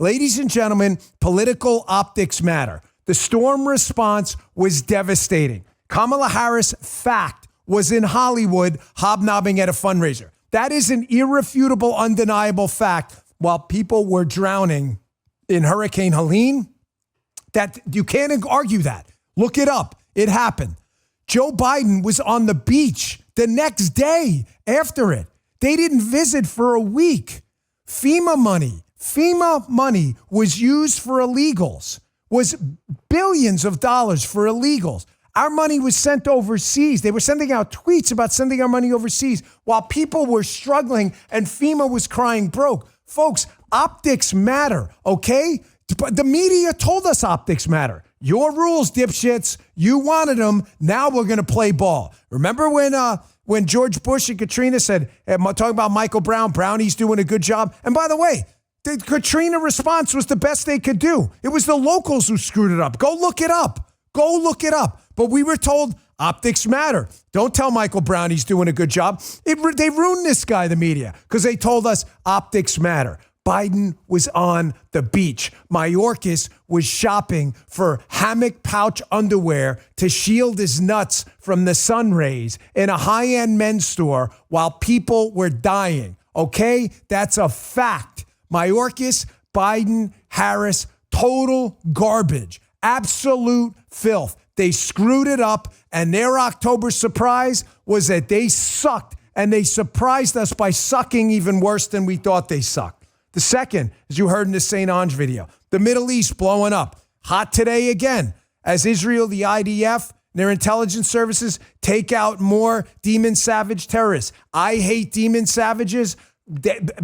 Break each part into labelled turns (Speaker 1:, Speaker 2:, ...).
Speaker 1: Ladies and gentlemen, political optics matter. The storm response was devastating. Kamala Harris, fact, was in Hollywood hobnobbing at a fundraiser. That is an irrefutable, undeniable fact. While people were drowning in Hurricane Helene, that you can't argue that. Look it up. It happened. Joe Biden was on the beach the next day after it. They didn't visit for a week. FEMA money was used for illegals, was billions of dollars for illegals. Our money was sent overseas. They were sending out tweets about sending our money overseas while people were struggling and FEMA was crying broke. Folks, optics matter, okay? The media told us optics matter. Your rules, dipshits. You wanted them. Now we're going to play ball. Remember when George Bush and Katrina said, talking about Michael Brown, Brownie's doing a good job. And by the way, the Katrina response was the best they could do. It was the locals who screwed it up. Go look it up. Go look it up. But we were told optics matter. Don't tell Michael Brown he's doing a good job. They ruined this guy, the media, because they told us optics matter. Biden was on the beach. Mayorkas was shopping for hammock pouch underwear to shield his nuts from the sun rays in a high-end men's store while people were dying. Okay? That's a fact. Mayorkas, Biden, Harris, total garbage. Absolute filth. They screwed it up, and their October surprise was that they sucked, and they surprised us by sucking even worse than we thought they sucked. The second, as you heard in the St. Ange video, the Middle East blowing up. Hot today again, as Israel, the IDF, and their intelligence services take out more demon savage terrorists. I hate demon savages.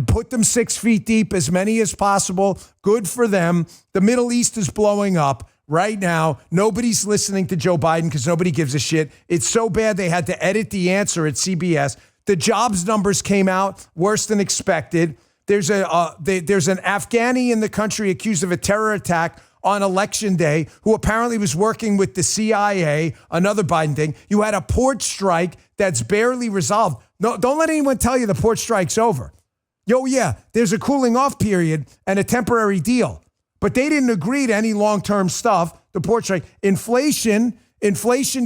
Speaker 1: Put them 6 feet deep, as many as possible. Good for them. The Middle East is blowing up. Right now, nobody's listening to Joe Biden because nobody gives a shit. It's so bad they had to edit the answer at CBS. The jobs numbers came out worse than expected. There's an Afghani in the country accused of a terror attack on election day who apparently was working with the CIA, another Biden thing. You had a port strike that's barely resolved. No, don't let anyone tell you the port strike's over. Yeah, there's a cooling off period and a temporary deal. But they didn't agree to any long-term stuff. The port strike. Inflation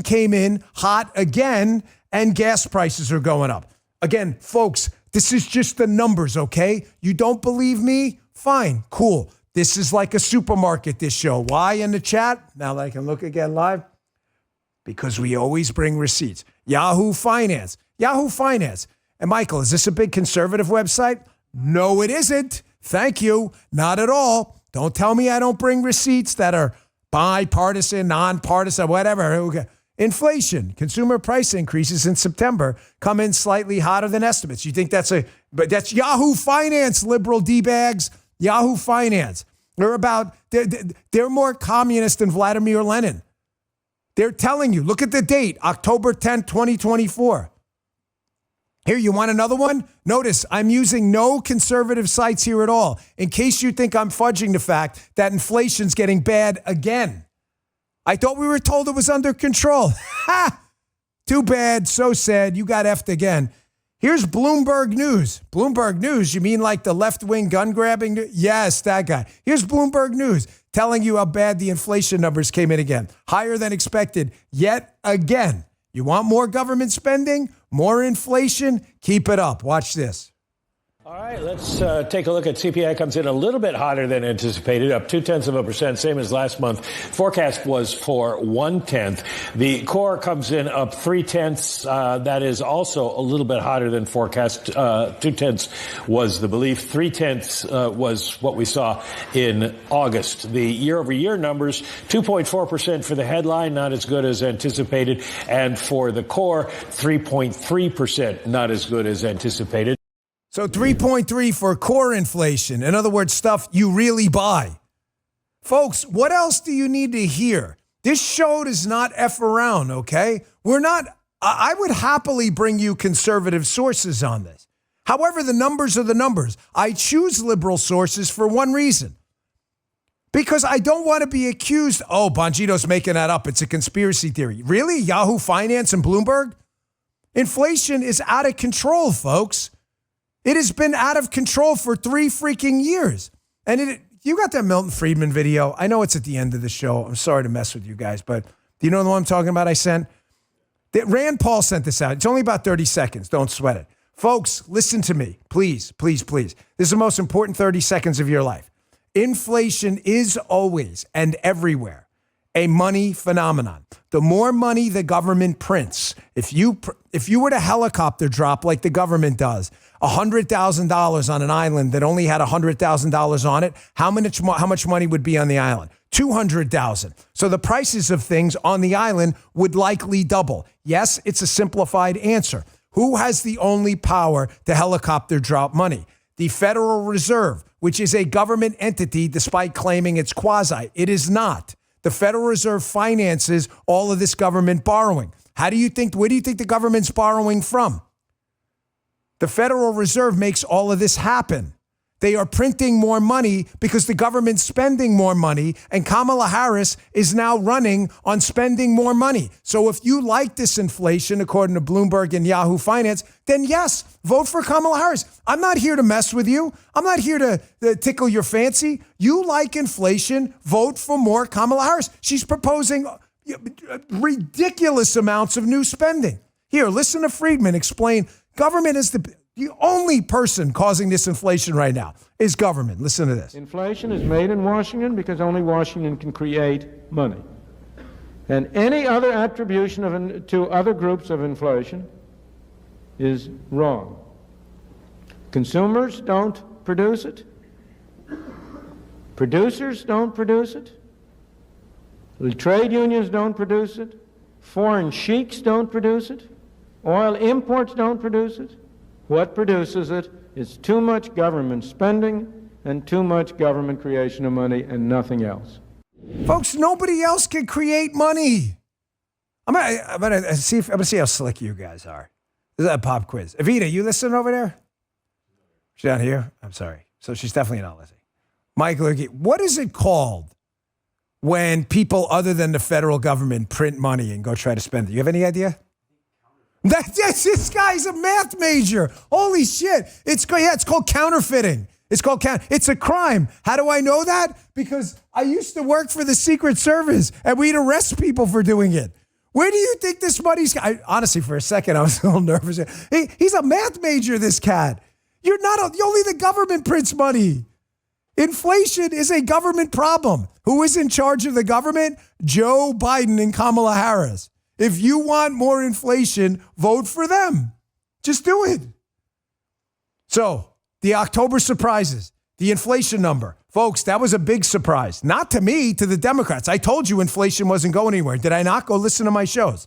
Speaker 1: came in hot again, and gas prices are going up. Again, folks, this is just the numbers, okay? You don't believe me? Fine, cool. This is like a supermarket, this show. Why in the chat? Now that I can look again live. Because we always bring receipts. Yahoo Finance. And Michael, is this a big conservative website? No, it isn't. Thank you. Not at all. Don't tell me I don't bring receipts that are bipartisan, nonpartisan, whatever. Okay. Inflation, consumer price increases in September come in slightly hotter than estimates. You think that's Yahoo Finance, liberal D-bags. Yahoo Finance. They're more communist than Vladimir Lenin. They're telling you, look at the date, October 10th, 2024. Here, you want another one? Notice I'm using no conservative sites here at all, in case you think I'm fudging the fact that inflation's getting bad again. I thought we were told it was under control. Ha! Too bad, so sad, you got effed again. Here's Bloomberg News. Bloomberg News, you mean like the left-wing gun-grabbing? Yes, that guy. Here's Bloomberg News telling you how bad the inflation numbers came in again. Higher than expected yet again. You want more government spending? More inflation? Keep it up. Watch this.
Speaker 2: All right, let's take a look at CPI. Comes in a little bit hotter than anticipated, up 0.2%, same as last month. Forecast was for 0.1. The core comes in up 0.3. That is also a little bit hotter than forecast. 0.2 was the belief. 0.3 was what we saw in August. The year-over-year numbers, 2.4% for the headline, not as good as anticipated, and for the core, 3.3%, not as good as anticipated.
Speaker 1: So 3.3 for core inflation. In other words, stuff you really buy. Folks, what else do you need to hear? This show does not F around, okay? I would happily bring you conservative sources on this. However, the numbers are the numbers. I choose liberal sources for one reason. Because I don't want to be accused, Bongino's making that up. It's a conspiracy theory. Really? Yahoo Finance and Bloomberg? Inflation is out of control, folks. It has been out of control for 3 freaking years. And you got that Milton Friedman video? I know it's at the end of the show. I'm sorry to mess with you guys, but do you know the one I'm talking about I sent? Rand Paul sent this out. It's only about 30 seconds. Don't sweat it. Folks, listen to me. Please, please, please. This is the most important 30 seconds of your life. Inflation is always and everywhere a money phenomenon. The more money the government prints, if you were to helicopter drop like the government does, $100,000 on an island that only had $100,000 on it, how much money would be on the island? $200,000. So the prices of things on the island would likely double. Yes, it's a simplified answer. Who has the only power to helicopter drop money? The Federal Reserve, which is a government entity despite claiming it's quasi. It is not. The Federal Reserve finances all of this government borrowing. Where do you think the government's borrowing from? The Federal Reserve makes all of this happen. They are printing more money because the government's spending more money, and Kamala Harris is now running on spending more money. So if you like this inflation, according to Bloomberg and Yahoo Finance, then yes, vote for Kamala Harris. I'm not here to mess with you. I'm not here to tickle your fancy. You like inflation, vote for more Kamala Harris. She's proposing ridiculous amounts of new spending. Here, listen to Friedman explain. Government is the only person causing this inflation right now is government. Listen to this.
Speaker 3: Inflation is made in Washington because only Washington can create money. And any other attribution to other groups of inflation is wrong. Consumers don't produce it. Producers don't produce it. The trade unions don't produce it. Foreign sheiks don't produce it. Oil imports don't produce it. What produces it is too much government spending and too much government creation of money and nothing else.
Speaker 1: Folks, nobody else can create money. I'm gonna see how slick you guys are. This is a pop quiz. Evita, you listening over there? She's not here? I'm sorry. So she's definitely not listening. Mike Lurkey, what is it called when people other than the federal government print money and go try to spend it? You have any idea? This guy's a math major. Holy shit. It's called counterfeiting. It's a crime. How do I know that? Because I used to work for the Secret Service and we'd arrest people for doing it. Where do you think this money's? Honestly, for a second, I was a little nervous. He's a math major, this cat. Only the government prints money. Inflation is a government problem. Who is in charge of the government? Joe Biden and Kamala Harris. If you want more inflation, vote for them. Just do it. So, the October surprises, the inflation number. Folks, that was a big surprise. Not to me, to the Democrats. I told you inflation wasn't going anywhere. Did I not? Go listen to my shows.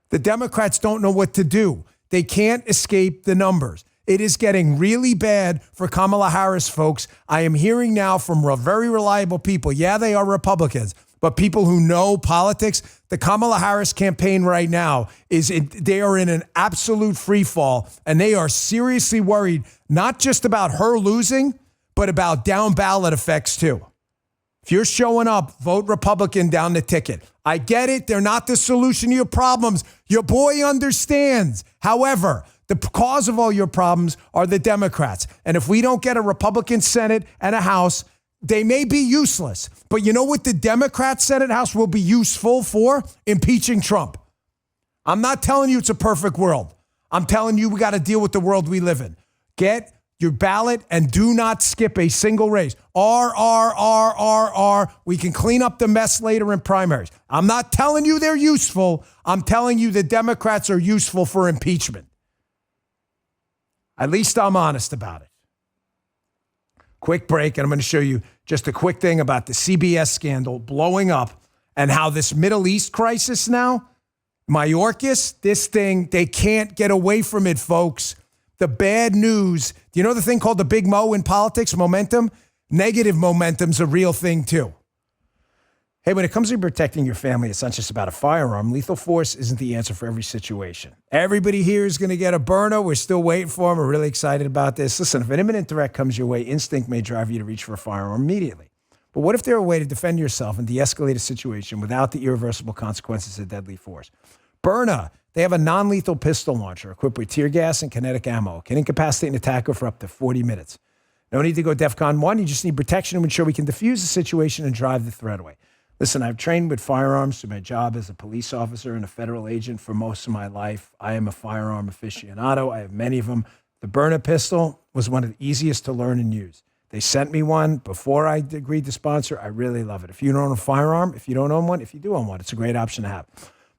Speaker 1: The Democrats don't know what to do. They can't escape the numbers. It is getting really bad for Kamala Harris, folks. I am hearing now from very reliable people. Yeah, they are Republicans, but people who know politics. The Kamala Harris campaign right now they are in an absolute free fall, and they are seriously worried not just about her losing, but about down ballot effects too. If you're showing up, vote Republican down the ticket. I get it. They're not the solution to your problems. Your boy understands. However, the cause of all your problems are the Democrats. And if we don't get a Republican Senate and a House, they may be useless. But you know what the Democrat Senate House will be useful for? Impeaching Trump. I'm not telling you it's a perfect world. I'm telling you we got to deal with the world we live in. Get your ballot and do not skip a single race. R. We can clean up the mess later in primaries. I'm not telling you they're useful. I'm telling you the Democrats are useful for impeachment. At least I'm honest about it. Quick break, and I'm going to show you just a quick thing about the CBS scandal blowing up and how this Middle East crisis now, Mayorkas, this thing, they can't get away from it, folks. The bad news, do you know the thing called the big Mo in politics, momentum? Negative momentum's a real thing too. Hey, when it comes to protecting your family, it's not just about a firearm. Lethal force isn't the answer for every situation. Everybody here is going to get a burner. We're still waiting for them. We're really excited about this. Listen, if an imminent threat comes your way, instinct may drive you to reach for a firearm immediately. But what if there's a way to defend yourself and de-escalate a situation without the irreversible consequences of deadly force? Byrna, they have a non-lethal pistol launcher equipped with tear gas and kinetic ammo. Can incapacitate an attacker for up to 40 minutes. No need to go DEFCON 1. You just need protection to ensure we can defuse the situation and drive the threat away. Listen, I've trained with firearms through my job as a police officer and a federal agent for most of my life. I am a firearm aficionado. I have many of them. The Byrna pistol was one of the easiest to learn and use. They sent me one before I agreed to sponsor. I really love it. If you don't own a firearm, if you don't own one, if you do own one, it's a great option to have.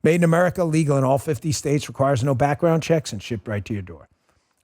Speaker 1: Made in America, legal in all 50 states, requires no background checks, and shipped right to your door.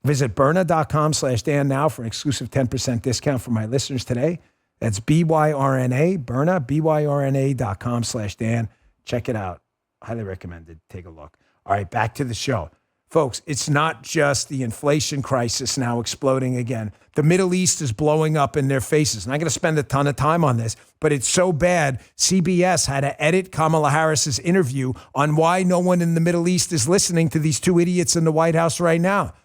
Speaker 1: Visit Byrna.com/Dan now for an exclusive 10% discount for my listeners today. That's BYRNA, Byrna, BYRNA.com/Dan. Check it out. Highly recommended. Take a look. All right, back to the show. Folks, it's not just the inflation crisis now exploding again. The Middle East is blowing up in their faces. I'm not going to spend a ton of time on this, but it's so bad, CBS had to edit Kamala Harris's interview on why no one in the Middle East is listening to these two idiots in the White House right now.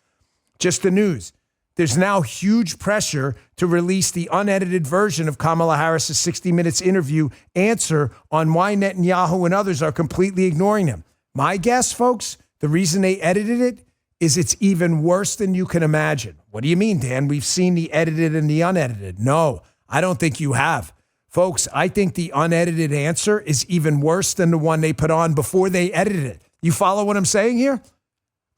Speaker 1: Just the news. There's now huge pressure to release the unedited version of Kamala Harris's 60 Minutes interview answer on why Netanyahu and others are completely ignoring him. My guess, folks, the reason they edited it is it's even worse than you can imagine. What do you mean, Dan? We've seen the edited and the unedited. No, I don't think you have. Folks, I think the unedited answer is even worse than the one they put on before they edited it. You follow what I'm saying here?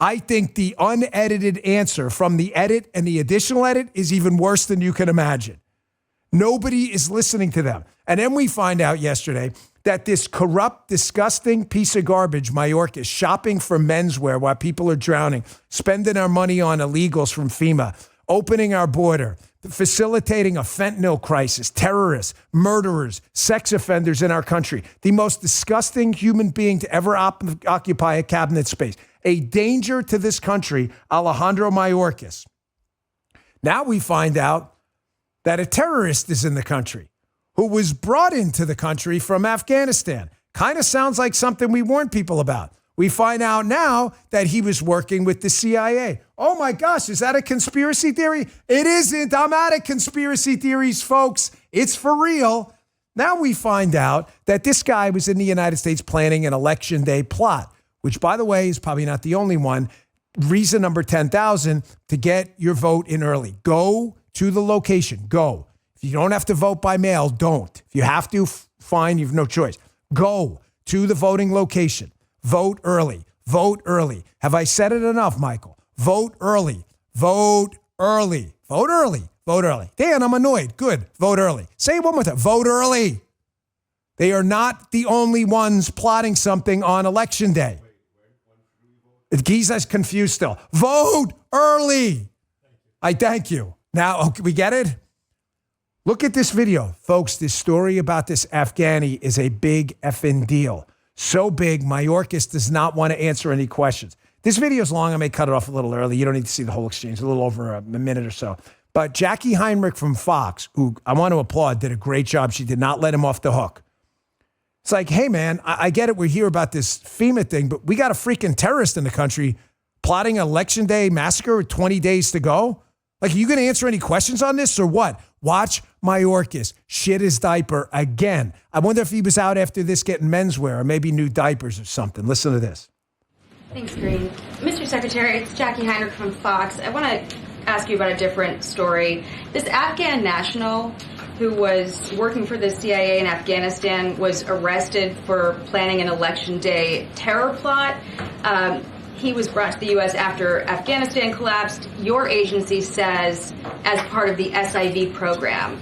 Speaker 1: I think the unedited answer from the edit and the additional edit is even worse than you can imagine. Nobody is listening to them. And then we find out yesterday that this corrupt, disgusting piece of garbage, Mayorkas, shopping for menswear while people are drowning, spending our money on illegals from FEMA, opening our border, facilitating a fentanyl crisis, terrorists, murderers, sex offenders in our country, the most disgusting human being to ever occupy a cabinet space, a danger to this country, Alejandro Mayorkas. Now we find out that a terrorist is in the country who was brought into the country from Afghanistan. Kind of sounds like something we warned people about. We find out now that he was working with the CIA. Oh my gosh, is that a conspiracy theory? It isn't. I'm out of conspiracy theories, folks. It's for real. Now we find out that this guy was in the United States planning an election day plot, which, by the way, is probably not the only one. Reason number 10,000 to get your vote in early. Go to the location. Go. If you don't have to vote by mail, don't. If you have to, fine, you have no choice. Go to the voting location. Vote early. Vote early. Have I said it enough, Michael? Vote early. Vote early. Vote early. Vote early. Dan, I'm annoyed. Good. Vote early. Say it one more time. Vote early. They are not the only ones plotting something on election day. Giza's confused still. Vote early. I thank you. Now, okay, we get it? Look at this video. Folks, this story about this Afghani is a big effing deal. So big, Mayorkas does not want to answer any questions. This video is long. I may cut it off a little early. You don't need to see the whole exchange, a little over a minute or so. But Jackie Heinrich from Fox, who I want to applaud, did a great job. She did not let him off the hook. It's like, hey, man, I get it. We're here about this FEMA thing, but we got a freaking terrorist in the country plotting an election day massacre with 20 days to go. Like, are you going to answer any questions on this or what? Watch Mayorkas shit his diaper again. I wonder if he was out after this getting menswear or maybe new diapers or something. Listen to this.
Speaker 4: Thanks, Green. Mr. Secretary, it's Jackie Heinrich from Fox. I want to ask you about a different story. This Afghan national who was working for the CIA in Afghanistan was arrested for planning an election day terror plot. He was brought to the U.S. after Afghanistan collapsed. Your agency says as part of the SIV program.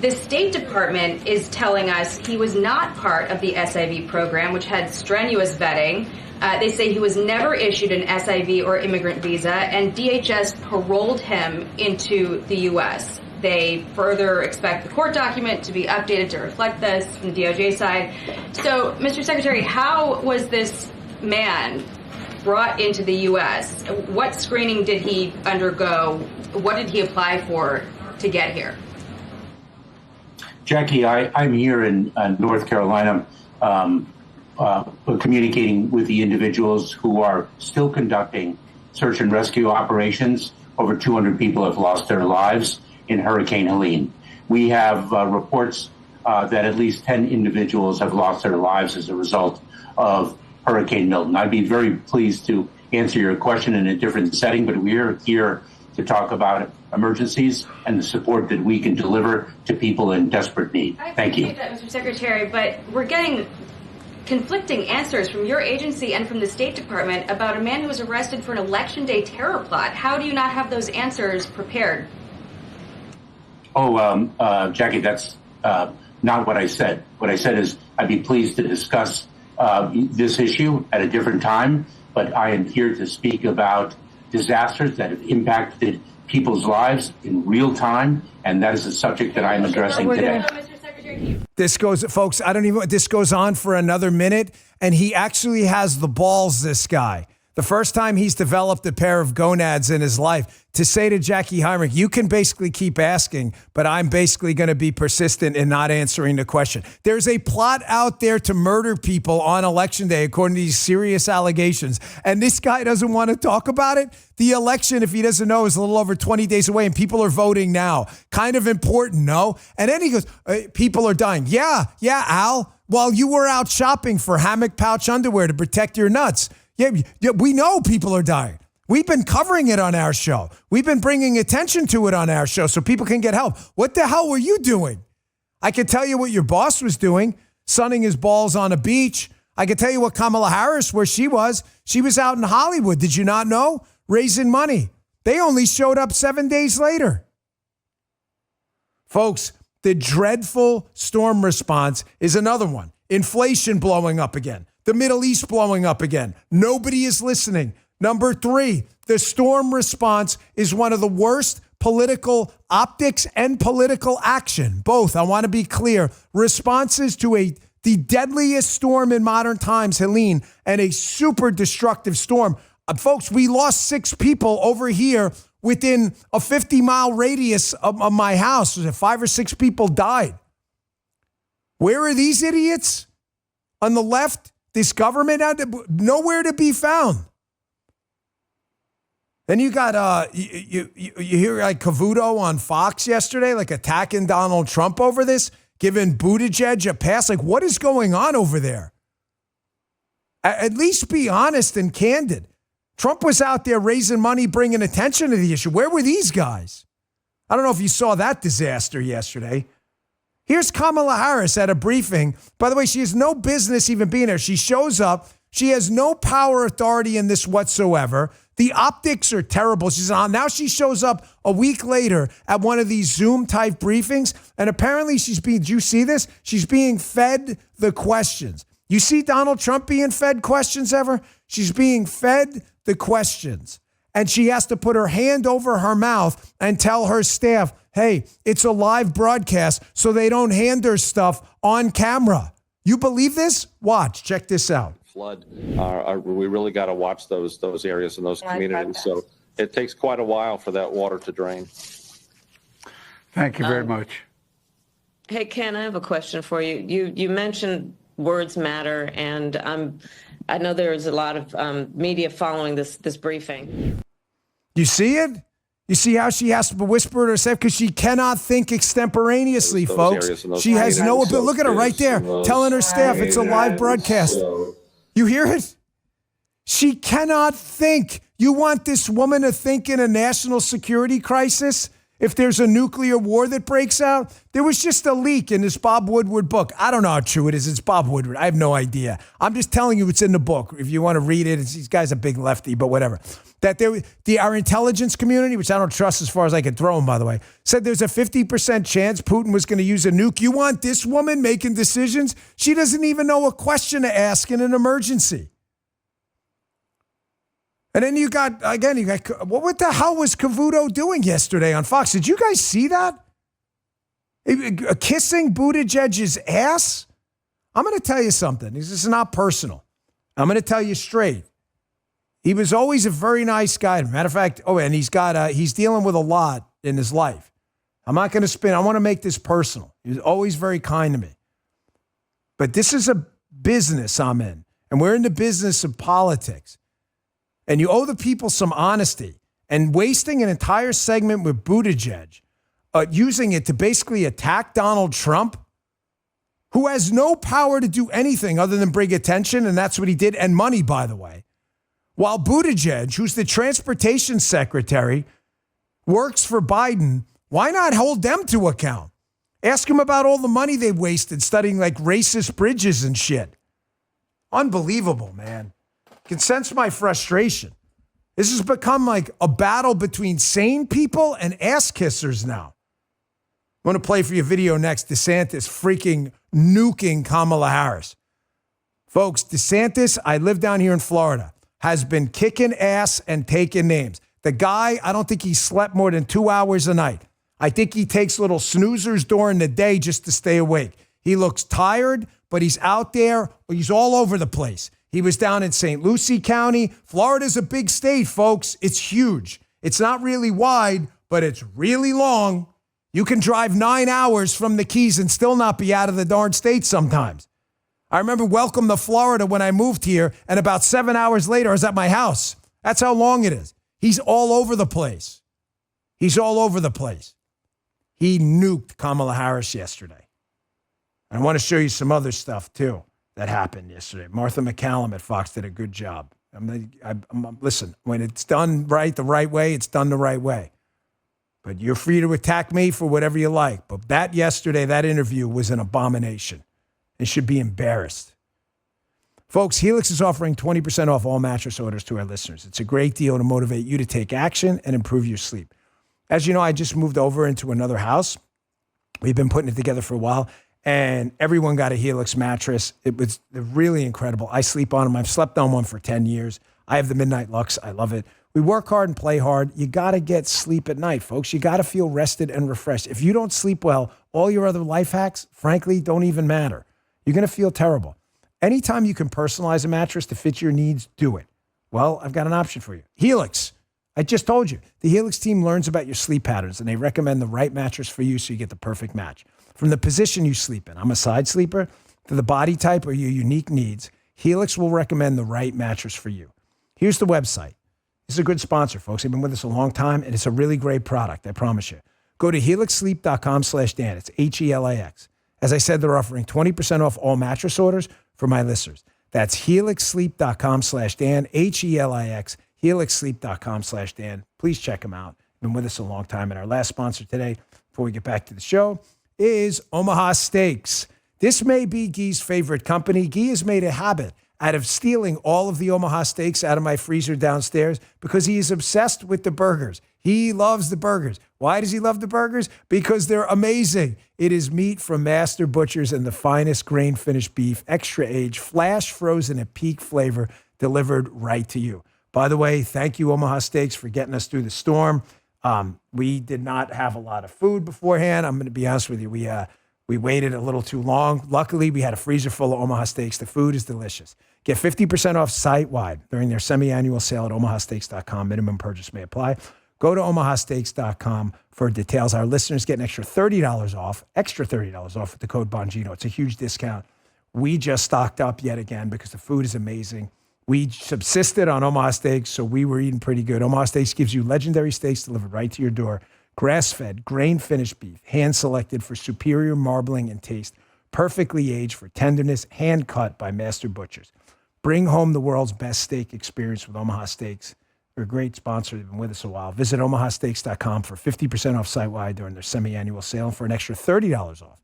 Speaker 4: The State Department is telling us he was not part of the SIV program, which had strenuous vetting. They say he was never issued an SIV or immigrant visa, and DHS paroled him into the U.S. They further expect the court document to be updated to reflect this from the DOJ side. So, Mr. Secretary, how was this man brought into the U.S.? What screening did he undergo? What did he apply for to get here?
Speaker 5: Jackie, I'm here in North Carolina communicating with the individuals who are still conducting search and rescue operations. Over 200 people have lost their lives in Hurricane Helene. We have reports that at least 10 individuals have lost their lives as a result of Hurricane Milton. I'd be very pleased to answer your question in a different setting, but we're here to talk about emergencies and the support that we can deliver to people in desperate need. Thank you.
Speaker 4: I appreciate that, Mr. Secretary, but we're getting conflicting answers from your agency and from the State Department about a man who was arrested for an Election Day terror plot. How do you not have those answers prepared?
Speaker 5: Jackie, that's not what I said. What I said is I'd be pleased to discuss this issue at a different time, but I am here to speak about disasters that have impacted people's lives in real time, and that is a subject that I am addressing today.
Speaker 4: Mr. Secretary,
Speaker 1: This goes, folks, this goes on for another minute, and he actually has the balls, this guy. The first time he's developed a pair of gonads in his life to say to Jackie Heinrich, you can basically keep asking, but I'm basically going to be persistent in not answering the question. There's a plot out there to murder people on Election Day, according to these serious allegations. And this guy doesn't want to talk about it. The election, if he doesn't know, is a little over 20 days away and people are voting now. Kind of important, no? And then he goes, people are dying. Yeah, Al, while you were out shopping for hammock pouch underwear to protect your nuts. Yeah, we know people are dying. We've been covering it on our show. We've been bringing attention to it on our show so people can get help. What the hell were you doing? I can tell you what your boss was doing, sunning his balls on a beach. I can tell you what Kamala Harris, where she was. She was out in Hollywood. Did you not know? Raising money. They only showed up 7 days later. Folks, the dreadful storm response is another one. Inflation blowing up again. The Middle East blowing up again. Nobody is listening. Number 3, the storm response is one of the worst political optics and political action. Both, I want to be clear, responses to the deadliest storm in modern times, Helene, and a super destructive storm. Folks, we lost 6 people over here within a 50-mile radius of my house. 5 or 6 people died. Where are these idiots? On the left, this government had nowhere to be found. Then you got you hear like Cavuto on Fox yesterday, like attacking Donald Trump over this, giving Buttigieg a pass. Like, what is going on over there? At least be honest and candid. Trump was out there raising money, bringing attention to the issue. Where were these guys? I don't know if you saw that disaster yesterday. Here's Kamala Harris at a briefing. By the way, she has no business even being there. She shows up. She has no power authority in this whatsoever. The optics are terrible. She's on. Now she shows up a week later at one of these Zoom type briefings. And apparently do you see this? She's being fed the questions. You see Donald Trump being fed questions ever? She's being fed the questions. And she has to put her hand over her mouth and tell her staff, hey, it's a live broadcast, so they don't hand her stuff on camera. You believe this? Watch. Check this out.
Speaker 6: Flood. We really got to watch those areas and those communities. So it takes quite a while for that water to drain.
Speaker 7: Thank you very much.
Speaker 8: Hey, Ken, I have a question for you. You mentioned words matter, and I know there's a lot of media following this briefing.
Speaker 1: You see it? You see how she has to whisper to herself because she cannot think extemporaneously, folks. She has no ability. Look at her right there telling her staff it's a live broadcast. You hear it? She cannot think. You want this woman to think in a national security crisis? If there's a nuclear war that breaks out? There was just a leak in this Bob Woodward book. I don't know how true it is. It's Bob Woodward. I have no idea. I'm just telling you it's in the book. If you want to read it, this guy's a big lefty, but whatever. That our intelligence community, which I don't trust as far as I can throw him, by the way, said there's a 50% chance Putin was going to use a nuke. You want this woman making decisions? She doesn't even know a question to ask in an emergency. And then you got what the hell was Cavuto doing yesterday on Fox? Did you guys see that? Kissing Buttigieg's ass? I'm going to tell you something. This is not personal. I'm going to tell you straight. He was always a very nice guy. Matter of fact, and he's dealing with a lot in his life. I'm not going to spin. I want to make this personal. He was always very kind to me. But this is a business I'm in, and we're in the business of politics. And you owe the people some honesty. And wasting an entire segment with Buttigieg, using it to basically attack Donald Trump, who has no power to do anything other than bring attention, and that's what he did, and money, by the way. While Buttigieg, who's the transportation secretary, works for Biden, why not hold them to account? Ask them about all the money they wasted studying like racist bridges and shit. Unbelievable, man. You can sense my frustration. This has become like a battle between sane people and ass kissers now. I'm going to play for you a video next. DeSantis freaking nuking Kamala Harris. Folks, DeSantis, I live down here in Florida, has been kicking ass and taking names. The guy, I don't think he slept more than 2 hours a night. I think he takes little snoozers during the day just to stay awake. He looks tired, but he's out there. He's all over the place. He was down in St. Lucie County. Florida's a big state, folks. It's huge. It's not really wide, but it's really long. You can drive 9 hours from the Keys and still not be out of the darn state sometimes. I remember Welcome to Florida when I moved here, and about 7 hours later, I was at my house. That's how long it is. He's all over the place. He's all over the place. He nuked Kamala Harris yesterday. I want to show you some other stuff, too, that happened yesterday. Martha McCallum at Fox did a good job. Listen, when it's done right the right way, it's done the right way. But you're free to attack me for whatever you like. But that yesterday, that interview was an abomination. It should be embarrassed. Folks, Helix is offering 20% off all mattress orders to our listeners. It's a great deal to motivate you to take action and improve your sleep. As you know, I just moved over into another house. We've been putting it together for a while, and everyone got a Helix mattress. It was really incredible. I sleep on them. I've slept on one for 10 years. I have the Midnight Lux. I love it. We work hard and play hard. You got to get sleep at night, folks. You got to feel rested and refreshed. If you don't sleep well, all your other life hacks, frankly, don't even matter. You're going to feel terrible. Anytime you can personalize a mattress to fit your needs, do it. Well, I've got an option for you. Helix. I just told you. The Helix team learns about your sleep patterns, and they recommend the right mattress for you so you get the perfect match. From the position you sleep in, I'm a side sleeper, to the body type or your unique needs, Helix will recommend the right mattress for you. Here's the website. This is a good sponsor, folks. They've been with us a long time, and it's a really great product, I promise you. Go to helixsleep.com/Dan. It's HELAX. As I said, they're offering 20% off all mattress orders for my listeners. That's helixsleep.com/Dan, HELIX, helixsleep.com/Dan. Please check them out. Been with us a long time. And our last sponsor today, before we get back to the show, is Omaha Steaks. This may be Guy's favorite company. Guy has made a habit out of stealing all of the Omaha Steaks out of my freezer downstairs because he is obsessed with the burgers. He loves the burgers. Why does he love the burgers? Because they're amazing. It is meat from master butchers and the finest grain-finished beef, extra aged, flash frozen at peak flavor, delivered right to you. By the way, thank you, Omaha Steaks, for getting us through the storm. We did not have a lot of food beforehand. I'm going to be honest with you. We waited a little too long. Luckily, we had a freezer full of Omaha Steaks. The food is delicious. Get 50% off site-wide during their semi-annual sale at omahasteaks.com. Minimum purchase may apply. Go to omahasteaks.com for details. Our listeners get an extra $30 off with the code Bongino. It's a huge discount. We just stocked up yet again because the food is amazing. We subsisted on Omaha Steaks, so we were eating pretty good. Omaha Steaks gives you legendary steaks delivered right to your door. Grass-fed, grain-finished beef, hand-selected for superior marbling and taste, perfectly aged for tenderness, hand-cut by master butchers. Bring home the world's best steak experience with Omaha Steaks. They're a great sponsor. They've been with us a while. Visit omahasteaks.com for 50% off site-wide during their semi-annual sale and for an extra $30 off.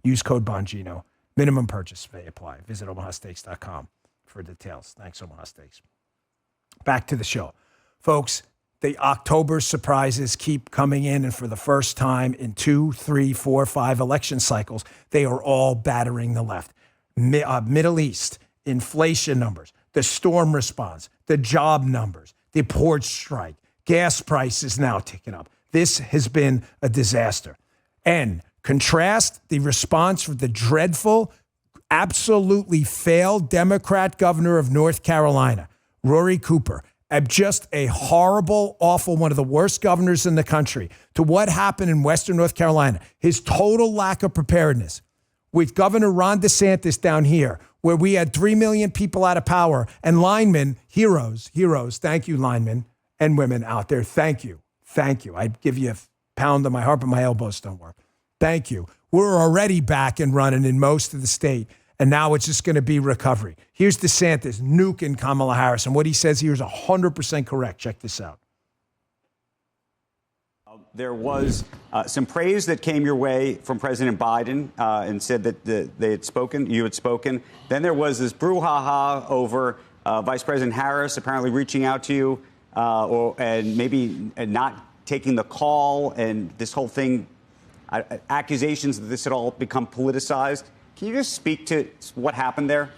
Speaker 1: Use code Bongino. Minimum purchase may apply. Visit omahasteaks.com for details. Thanks, Omaha Steaks. Back to the show. Folks, the October surprises keep coming in, and for the first time in 2, 3, 4, 5 election cycles, they are all battering the left. Middle East, inflation numbers, the storm response, the job numbers, the port strike, gas prices now ticking up. This has been a disaster. And contrast the response from the dreadful, absolutely failed Democrat governor of North Carolina, Rory Cooper. Just a horrible, awful, one of the worst governors in the country, to what happened in Western North Carolina. His total lack of preparedness. With Governor Ron DeSantis down here, where we had 3 million people out of power and linemen, heroes, thank you, linemen and women out there. Thank you. I'd give you a pound on my heart, but my elbows don't work. Thank you. We're already back and running in most of the state. And now it's just going to be recovery. Here's DeSantis nuking Kamala Harris. And what he says here is 100% correct. Check this out.
Speaker 9: There was some praise that came your way from President Biden and said that they had spoken, you had spoken. Then there was this brouhaha over Vice President Harris apparently reaching out to you and maybe not taking the call, and this whole thing, accusations that this had all become politicized. Can you just speak to what happened there?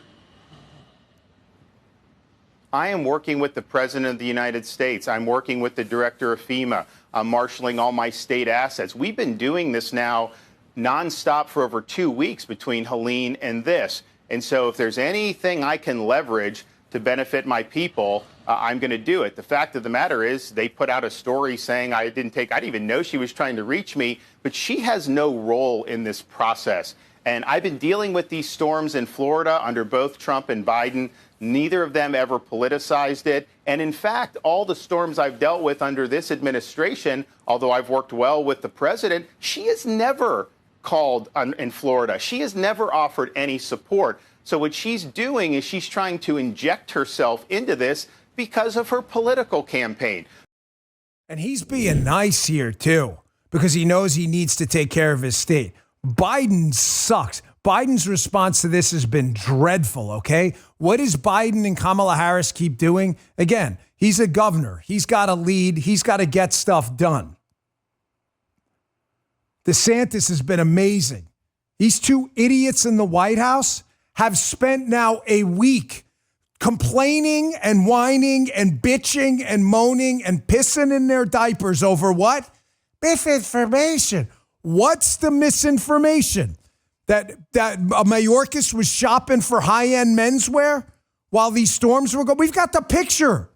Speaker 10: I am working with the President of the United States. I'm working with the Director of FEMA. I'm marshaling all my state assets. We've been doing this now nonstop for over 2 weeks between Helene and this. And so if there's anything I can leverage to benefit my people, I'm going to do it. The fact of the matter is they put out a story saying I didn't even know she was trying to reach me, but she has no role in this process. And I've been dealing with these storms in Florida under both Trump and Biden. Neither of them ever politicized it. And in fact, all the storms I've dealt with under this administration, although I've worked well with the president, she has never called in Florida. She has never offered any support. So what she's doing is she's trying to inject herself into this because of her political campaign.
Speaker 1: And he's being nice here, too, because he knows he needs to take care of his state. Biden sucks. Biden's response to this has been dreadful, okay? What does Biden and Kamala Harris keep doing? Again, he's a governor. He's got to lead. He's got to get stuff done. DeSantis has been amazing. These two idiots in the White House have spent now a week complaining and whining and bitching and moaning and pissing in their diapers over what? Misinformation. What's the misinformation? That Mayorkas was shopping for high-end menswear while these storms were going? We've got the picture.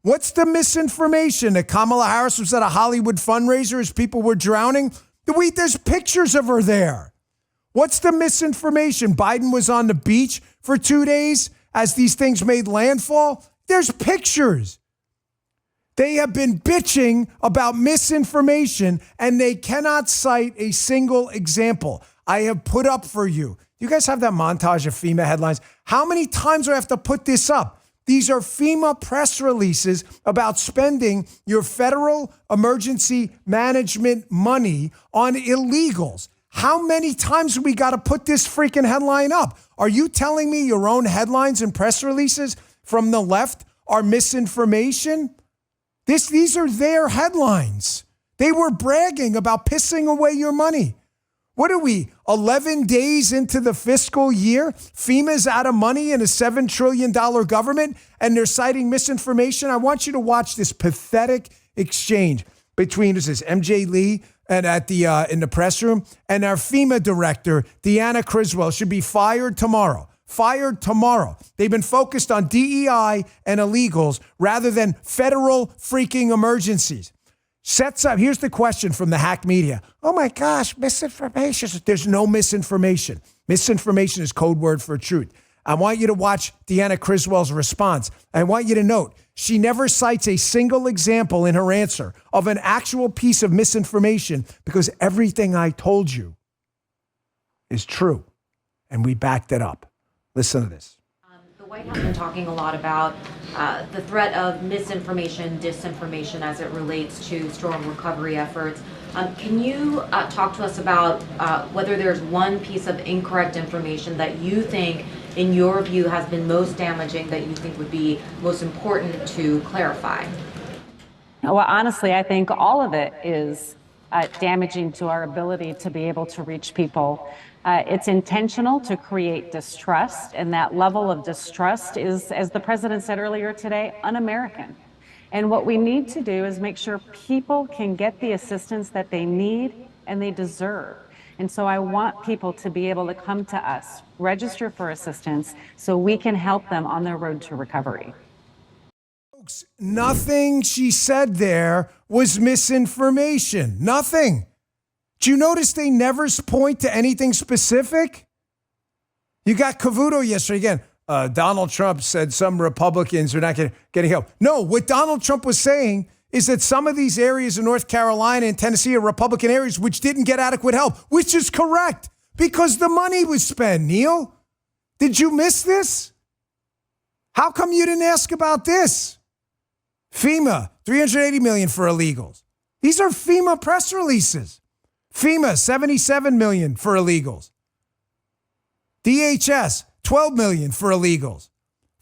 Speaker 1: What's the misinformation? That Kamala Harris was at a Hollywood fundraiser as people were drowning? There's pictures of her there. What's the misinformation? Biden was on the beach for 2 days as these things made landfall? There's pictures. They have been bitching about misinformation, and they cannot cite a single example. I have put up for you. You guys have that montage of FEMA headlines? How many times do I have to put this up? These are FEMA press releases about spending your federal emergency management money on illegals. How many times do we got to put this freaking headline up? Are you telling me your own headlines and press releases from the left are misinformation? These are their headlines. They were bragging about pissing away your money. What are we, 11 days into the fiscal year? FEMA's out of money in a $7 trillion government, and they're citing misinformation. I want you to watch this pathetic exchange between, this is MJ Lee and in the press room, and our FEMA director, Deanna Criswell, should be fired tomorrow. Fired tomorrow. They've been focused on DEI and illegals rather than federal freaking emergencies. Sets up, here's the question from the hack media. Oh my gosh, misinformation. There's no misinformation. Misinformation is code word for truth. I want you to watch Deanna Criswell's response. I want you to note, she never cites a single example in her answer of an actual piece of misinformation because everything I told you is true. And we backed it up. Listen to this.
Speaker 11: The White House has been talking a lot about the threat of misinformation, disinformation as it relates to storm recovery efforts. Can you talk to us about whether there's one piece of incorrect information that you think, in your view, has been most damaging, that you think would be most important to clarify?
Speaker 12: Well, honestly, I think all of it is damaging to our ability to be able to reach people. It's intentional to create distrust, and that level of distrust is, as the president said earlier today, un-American. And what we need to do is make sure people can get the assistance that they need and they deserve. And so I want people to be able to come to us, register for assistance, so we can help them on their road to recovery.
Speaker 1: Folks, nothing she said there was misinformation. Nothing. Do you notice they never point to anything specific? You got Cavuto yesterday again. Donald Trump said some Republicans are not getting help. No, what Donald Trump was saying is that some of these areas in North Carolina and Tennessee are Republican areas which didn't get adequate help, which is correct because the money was spent, Neil. Did you miss this? How come you didn't ask about this? FEMA, $380 million for illegals. These are FEMA press releases. FEMA, $77 million for illegals. DHS, $12 million for illegals.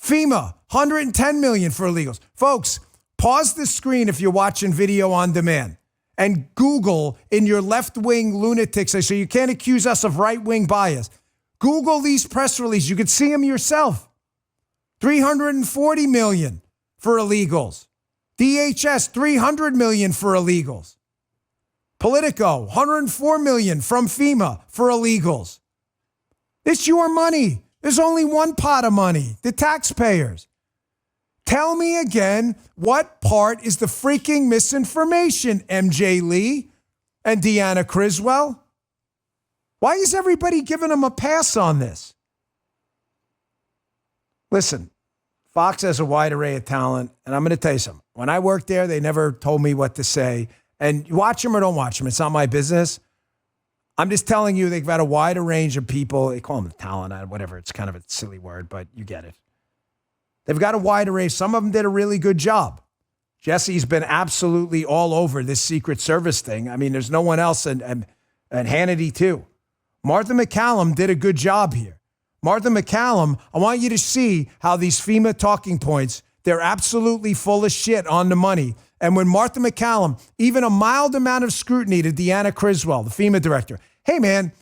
Speaker 1: FEMA, $110 million for illegals. Folks, pause the screen if you're watching video on demand and Google in your left-wing lunatics, so you can't accuse us of right-wing bias. Google these press releases. You can see them yourself. $340 million for illegals. DHS, $300 million for illegals. Politico, $104 million from FEMA for illegals. It's your money. There's only one pot of money, the taxpayers. Tell me again, what part is the freaking misinformation, MJ Lee and Deanna Criswell? Why is everybody giving them a pass on this? Listen, Fox has a wide array of talent, and I'm going to tell you something. When I worked there, they never told me what to say. And you watch them or don't watch them, it's not my business. I'm just telling you, they've got a wider range of people. They call them talent, whatever. It's kind of a silly word, but you get it. They've got a wide array. Some of them did a really good job. Jesse's been absolutely all over this Secret Service thing. I mean, there's no one else, and Hannity too. Martha McCallum did a good job here. Martha McCallum, I want you to see how these FEMA talking points, they're absolutely full of shit on the money. And when Martha McCallum, even a mild amount of scrutiny to Deanna Criswell, the FEMA director, hey man,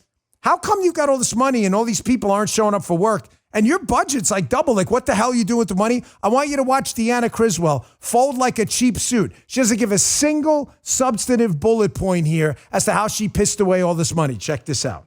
Speaker 1: how come you've got all this money and all these people aren't showing up for work and your budget's like double? Like, what the hell are you doing with the money? I want you to watch Deanna Criswell fold like a cheap suit. She doesn't give a single substantive bullet point here as to how she pissed away all this money. Check this out.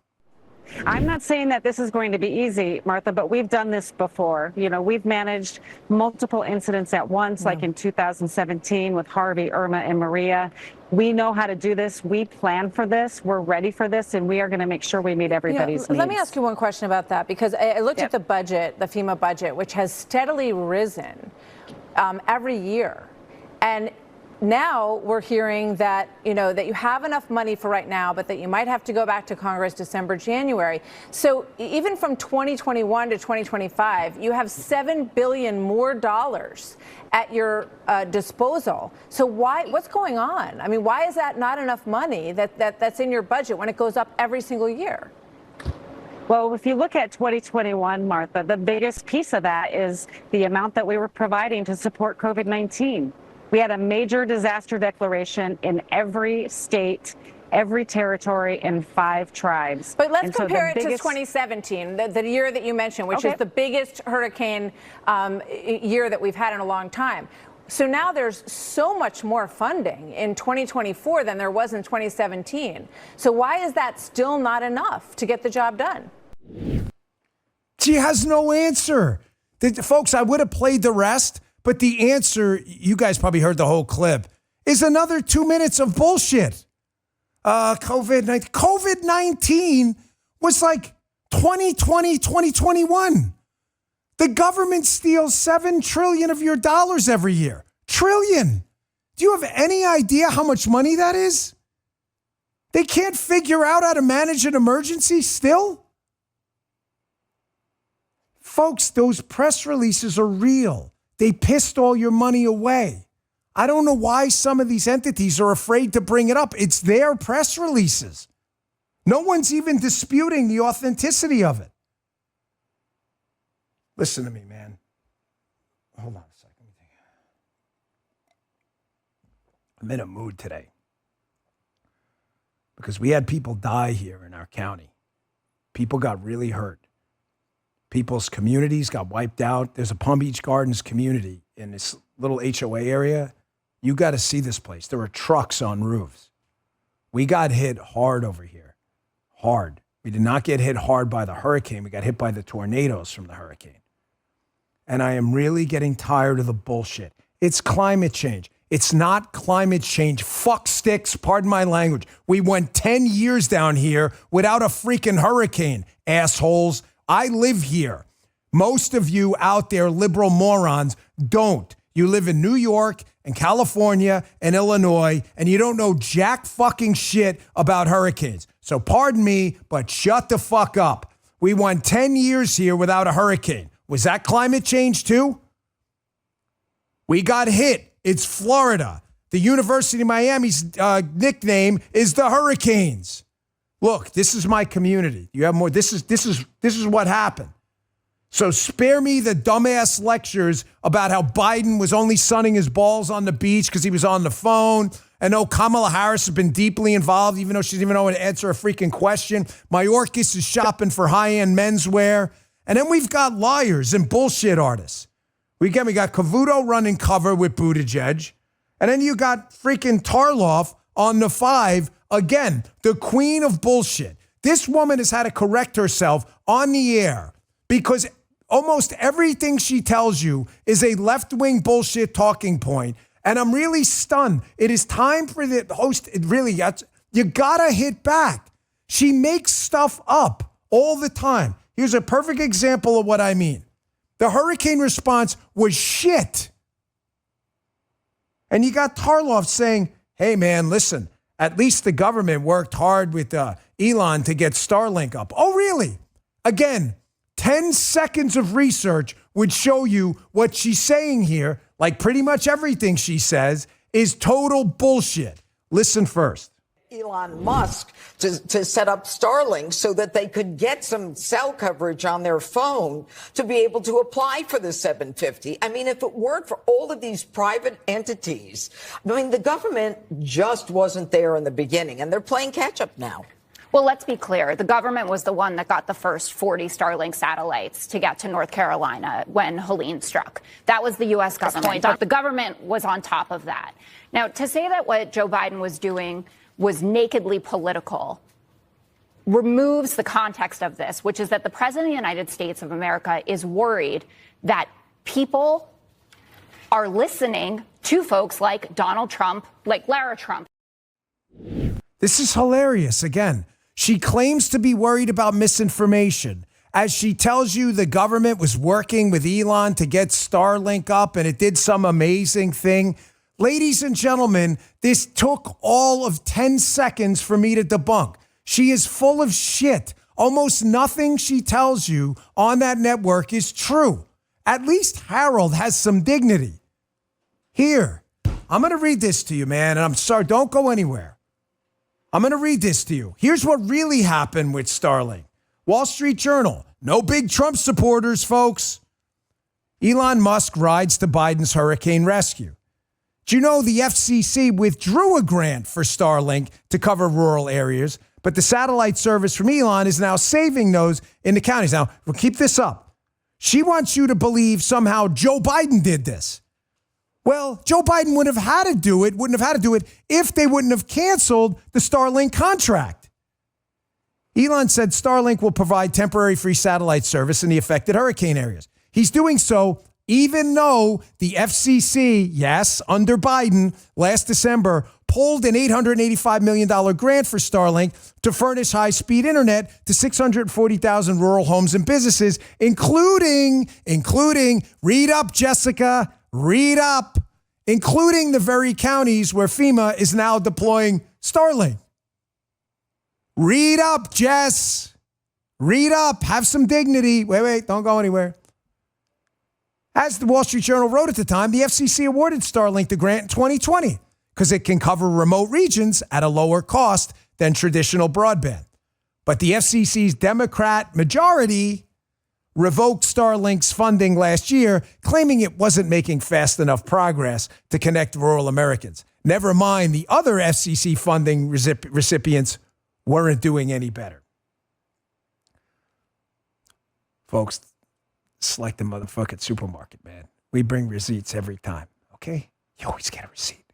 Speaker 12: I'm not saying that this is going to be easy, Martha, but we've done this before. You know, we've managed multiple incidents at once, like in 2017 with Harvey, Irma, and Maria. We know how to do this. We plan for this. We're ready for this, and we are going to make sure we meet everybody's needs.
Speaker 13: Let me ask you one question about that, because I looked at the budget, the FEMA budget, which has steadily risen every year. And now we're hearing that, that you have enough money for right now, but that you might have to go back to Congress December, January. So even from 2021 to 2025, you have $7 billion more dollars at your disposal. So what's going on? I mean, why is that not enough money that's in your budget when it goes up every single year?
Speaker 12: Well, if you look at 2021, Martha, the biggest piece of that is the amount that we were providing to support COVID-19. We had a major disaster declaration in every state, every territory, and 5 tribes.
Speaker 13: But let's compare it to 2017, the year that you mentioned, which is the biggest hurricane year that we've had in a long time. So now there's so much more funding in 2024 than there was in 2017. So why is that still not enough to get the job done?
Speaker 1: She has no answer. Folks, I would have played the rest. But the answer, you guys probably heard the whole clip, is another 2 minutes of bullshit. COVID-19 was like 2020, 2021. The government steals $7 trillion of your dollars every year. Trillion. Do you have any idea how much money that is? They can't figure out how to manage an emergency still? Folks, those press releases are real. They pissed all your money away. I don't know why some of these entities are afraid to bring it up. It's their press releases. No one's even disputing the authenticity of it. Listen to me, man. Hold on a second. I'm in a mood today because we had people die here in our county. People got really hurt. People's communities got wiped out. There's a Palm Beach Gardens community in this little HOA area. You got to see this place. There were trucks on roofs. We got hit hard over here. Hard. We did not get hit hard by the hurricane. We got hit by the tornadoes from the hurricane. And I am really getting tired of the bullshit. It's climate change. It's not climate change. Fuck sticks, pardon my language. We went 10 years down here without a freaking hurricane, assholes. I live here. Most of you out there, liberal morons, don't. You live in New York and California and Illinois, and you don't know jack fucking shit about hurricanes. So pardon me, but shut the fuck up. We went 10 years here without a hurricane. Was that climate change too? We got hit. It's Florida. the University of Miami's nickname is the Hurricanes. Look, this is my community. You have more. This is what happened. So spare me the dumbass lectures about how Biden was only sunning his balls on the beach because he was on the phone. And Kamala Harris has been deeply involved, even though she doesn't even know how to answer a freaking question. Mayorkas is shopping for high-end menswear. And then we've got liars and bullshit artists. We got Cavuto running cover with Buttigieg. And then you got freaking Tarloff on the 5. Again, the queen of bullshit. This woman has had to correct herself on the air because almost everything she tells you is a left-wing bullshit talking point. And I'm really stunned. It is time for the host. You gotta hit back. She makes stuff up all the time. Here's a perfect example of what I mean. The hurricane response was shit. And you got Tarloff saying, hey, man, listen, at least the government worked hard with Elon to get Starlink up. Oh, really? Again, 10 seconds of research would show you what she's saying here, like pretty much everything she says, is total bullshit. Listen first.
Speaker 14: Elon Musk to set up Starlink so that they could get some cell coverage on their phone to be able to apply for the 750. I mean, if it weren't for all of these private entities, I mean, the government just wasn't there in the beginning, and they're playing catch up now.
Speaker 15: Well, let's be clear. The government was the one that got the first 40 Starlink satellites to get to North Carolina when Helene struck. That was the U.S. government. But the government was on top of that. Now, to say that what Joe Biden was doing was nakedly political removes the context of this, which is that the president of the United States of America is worried that people are listening to folks like Donald Trump, like Lara Trump.
Speaker 1: This is hilarious. Again, she claims to be worried about misinformation as she tells you the government was working with Elon to get Starlink up and it did some amazing thing. Ladies and gentlemen, this took all of 10 seconds for me to debunk. She is full of shit. Almost nothing she tells you on that network is true. At least Harold has some dignity. Here, I'm going to read this to you, man, and I'm sorry, don't go anywhere. I'm going to read this to you. Here's what really happened with Starlink. Wall Street Journal. No big Trump supporters, folks. Elon Musk rides to Biden's hurricane rescue. Do you know the FCC withdrew a grant for Starlink to cover rural areas, but the satellite service from Elon is now saving those in the counties. Now, we'll keep this up. She wants you to believe somehow Joe Biden did this. Well, Joe Biden wouldn't have had to do it if they wouldn't have canceled the Starlink contract. Elon said Starlink will provide temporary free satellite service in the affected hurricane areas. He's doing so even though the FCC, yes, under Biden, last December, pulled an $885 million grant for Starlink to furnish high-speed internet to 640,000 rural homes and businesses, including, read up, Jessica, read up, including the very counties where FEMA is now deploying Starlink. Read up, Jess. Read up. Have some dignity. Wait, don't go anywhere. As the Wall Street Journal wrote at the time, the FCC awarded Starlink the grant in 2020 because it can cover remote regions at a lower cost than traditional broadband. But the FCC's Democrat majority revoked Starlink's funding last year, claiming it wasn't making fast enough progress to connect rural Americans. Never mind, the other FCC funding recipients weren't doing any better. Folks, it's like the motherfucking supermarket, man. We bring receipts every time, okay? You always get a receipt.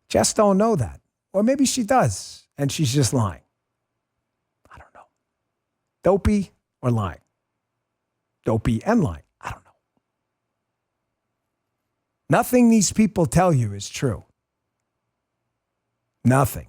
Speaker 1: Jess don't know that. Or maybe she does, and she's just lying. I don't know. Dopey or lying? Dopey and lying. I don't know. Nothing these people tell you is true. Nothing.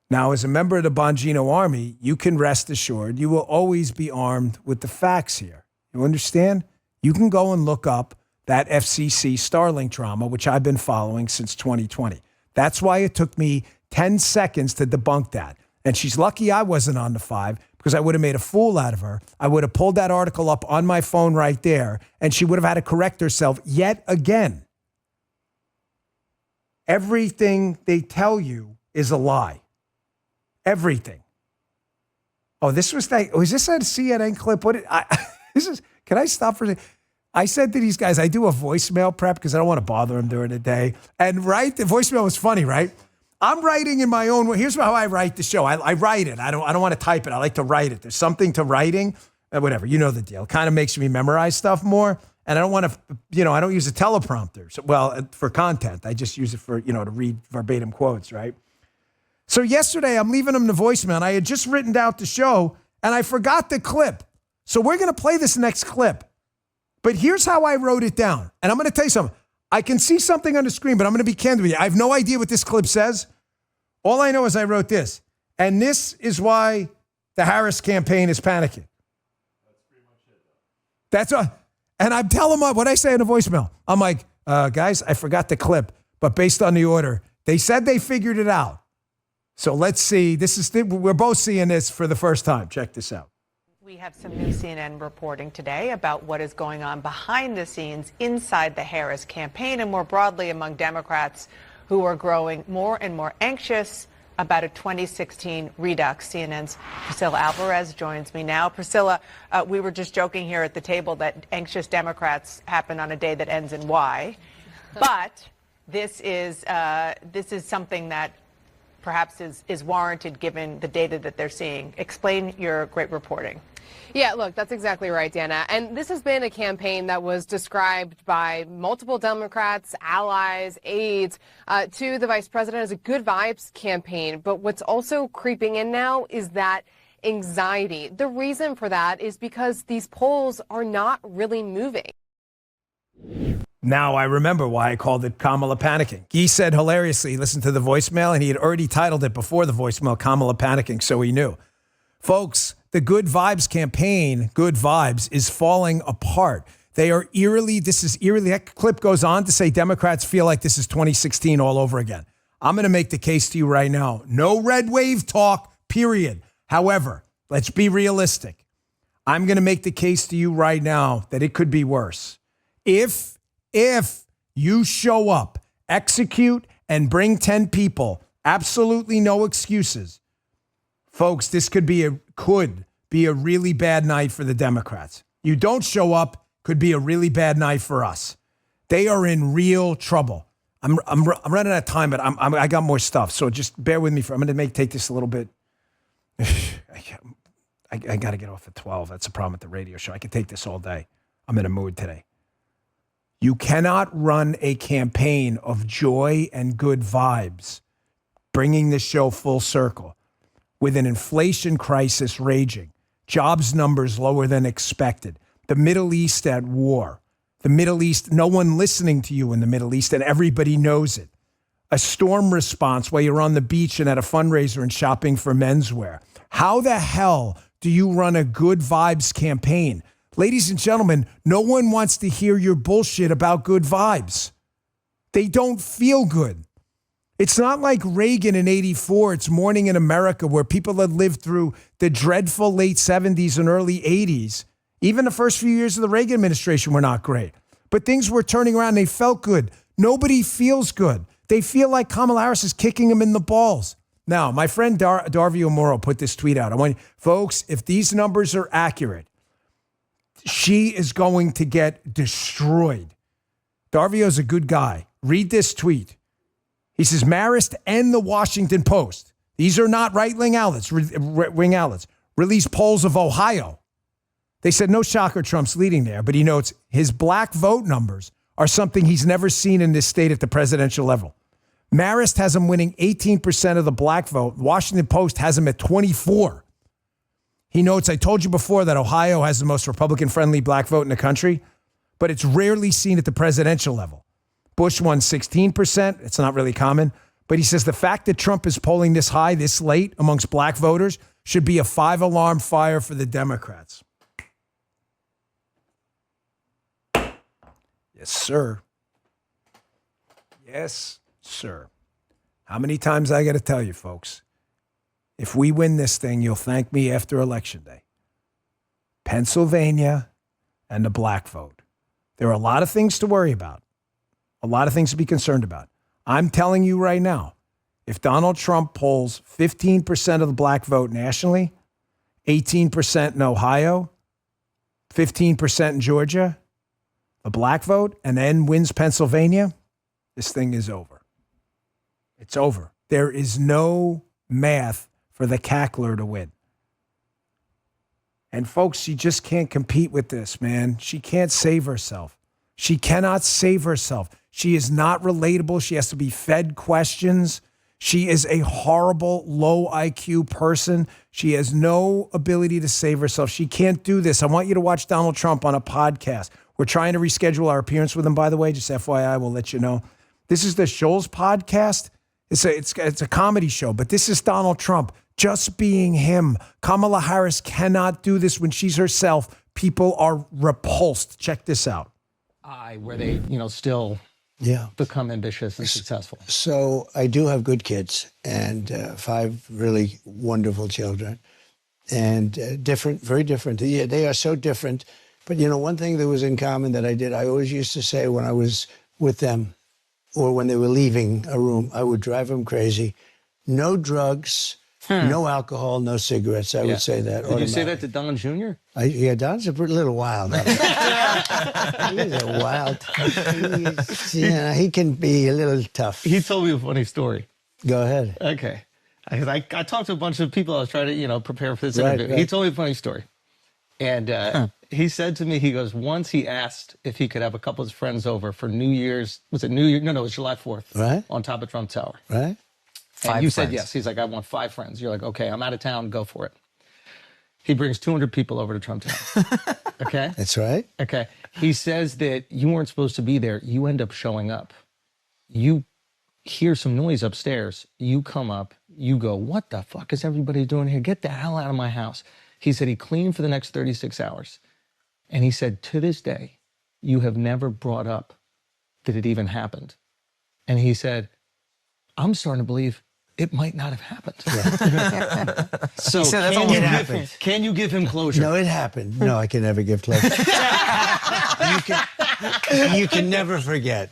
Speaker 1: Now, as a member of the Bongino army, you can rest assured you will always be armed with the facts here. You understand? You can go and look up that FCC Starlink drama, which I've been following since 2020. That's why it took me 10 seconds to debunk that. And she's lucky I wasn't on the 5 because I would have made a fool out of her. I would have pulled that article up on my phone right there, and she would have had to correct herself yet again. Everything they tell you is a lie. Everything. Oh, is this a CNN clip? Can I stop for a second? I said to these guys, I do a voicemail prep because I don't want to bother them during the day. And the voicemail was funny, right? I'm writing in my own way. Here's how I write the show. I write it. I don't want to type it. I like to write it. There's something to writing. Whatever. You know the deal. It kind of makes me memorize stuff more. And I don't want to, I don't use a teleprompter. So, for content. I just use it for, to read verbatim quotes, right? So yesterday, I'm leaving them the voicemail. And I had just written out the show, and I forgot the clip. So we're going to play this next clip. But here's how I wrote it down. And I'm going to tell you something. I can see something on the screen, but I'm going to be candid with you. I have no idea what this clip says. All I know is I wrote this. And this is why the Harris campaign is panicking. That's pretty much it, though. That's what. And I'm telling them what I say in the voicemail. I'm like, guys, I forgot the clip. But based on the order, they said they figured it out. So let's see. We're both seeing this for the first time. Check this out.
Speaker 16: We have some new CNN reporting today about what is going on behind the scenes inside the Harris campaign and more broadly among Democrats who are growing more and more anxious about a 2016 redux. CNN's Priscilla Alvarez joins me now. Priscilla, we were just joking here at the table that anxious Democrats happen on a day that ends in Y. But this is something that perhaps is warranted given the data that they're seeing. Explain your great reporting.
Speaker 17: Yeah, look, that's exactly right, Dana. And this has been a campaign that was described by multiple Democrats, allies, aides, to the vice president as a good vibes campaign. But what's also creeping in now is that anxiety. The reason for that is because these polls are not really moving.
Speaker 1: Now I remember why I called it Kamala panicking. He said hilariously, listen to the voicemail, and he had already titled it before the voicemail, Kamala panicking, so he knew. Folks, the Good Vibes campaign, Good Vibes, is falling apart. They are eerily, that clip goes on to say Democrats feel like this is 2016 all over again. I'm going to make the case to you right now. No red wave talk, period. However, let's be realistic. I'm going to make the case to you right now that it could be worse. If you show up, execute, and bring 10 people, absolutely no excuses, folks, this could be a really bad night for the Democrats. You don't show up, could be a really bad night for us. They are in real trouble. I'm running out of time, but I got more stuff. So just bear with me. I'm going to take this a little bit. I got to get off at 12. That's the problem with the radio show. I can take this all day. I'm in a mood today. You cannot run a campaign of joy and good vibes, bringing the show full circle, with an inflation crisis raging, jobs numbers lower than expected, the Middle East at war, the Middle East, no one listening to you in the Middle East, and everybody knows it. A storm response while you're on the beach and at a fundraiser and shopping for menswear. How the hell do you run a good vibes campaign? Ladies and gentlemen, no one wants to hear your bullshit about good vibes. They don't feel good. It's not like Reagan in 84. It's Morning in America, where people had lived through the dreadful late 70s and early 80s. Even the first few years of the Reagan administration were not great. But things were turning around. They felt good. Nobody feels good. They feel like Kamala Harris is kicking them in the balls. Now, my friend Darvio Moro put this tweet out. I want folks, if these numbers are accurate, she is going to get destroyed. Darvio's a good guy. Read this tweet. He says, Marist and the Washington Post, these are not right-wing outlets, released polls of Ohio. They said, no shocker, Trump's leading there, but he notes his black vote numbers are something he's never seen in this state at the presidential level. Marist has him winning 18% of the black vote. Washington Post has him at 24%. He notes, I told you before that Ohio has the most Republican-friendly black vote in the country, but it's rarely seen at the presidential level. Bush won 16%. It's not really common. But he says the fact that Trump is polling this high, this late amongst black voters should be a 5-alarm fire for the Democrats. Yes, sir. Yes, sir. How many times I got to tell you, folks? If we win this thing, you'll thank me after Election Day. Pennsylvania and the black vote. There are a lot of things to worry about. A lot of things to be concerned about. I'm telling you right now, if Donald Trump polls 15% of the black vote nationally, 18% in Ohio, 15% in Georgia, the black vote, and then wins Pennsylvania, this thing is over. It's over. There is no math for the cackler to win. And folks, she just can't compete with this, man. She can't save herself. She cannot save herself. She is not relatable. She has to be fed questions. She is a horrible, low IQ person. She has no ability to save herself. She can't do this. I want you to watch Donald Trump on a podcast. We're trying to reschedule our appearance with him, by the way. Just FYI, we'll let you know. This is the Scholes podcast. It's a comedy show, but this is Donald Trump just being him. Kamala Harris cannot do this when she's herself. People are repulsed. Check this out.
Speaker 18: Where they, still become ambitious and successful.
Speaker 19: So I do have good kids and 5 really wonderful children and different, very different. Yeah, they are so different. But, one thing that was in common that I always used to say when I was with them or when they were leaving a room, I would drive them crazy. No drugs, no alcohol, no cigarettes. I would say that.
Speaker 18: Did you say that to Don Jr.?
Speaker 19: Yeah, Don's a little wild. He's a wild. He can be a little tough.
Speaker 18: He told me a funny story.
Speaker 19: Go ahead.
Speaker 18: Okay. I talked to a bunch of people. I was trying to, prepare for this interview.
Speaker 19: Right.
Speaker 18: He told me a funny story. And he said to me, he goes, once he asked if he could have a couple of his friends over for New Year's. Was it New Year? No, it was July 4th.
Speaker 19: Right.
Speaker 18: On top of Trump Tower.
Speaker 19: Right.
Speaker 18: And you said yes. He's like, I want 5 friends. You're like, okay, I'm out of town. Go for it. He brings 200 people over to Trump Tower. Okay?
Speaker 19: That's right.
Speaker 18: Okay. He says that you weren't supposed to be there. You end up showing up. You hear some noise upstairs. You come up. You go, what the fuck is everybody doing here? Get the hell out of my house. He said he cleaned for the next 36 hours. And he said, to this day, you have never brought up that it even happened. And he said, I'm starting to believe it might not have happened. Yeah. So
Speaker 19: He said
Speaker 18: can you give him closure?
Speaker 19: No, it happened. No, I can never give closure. you can never forget.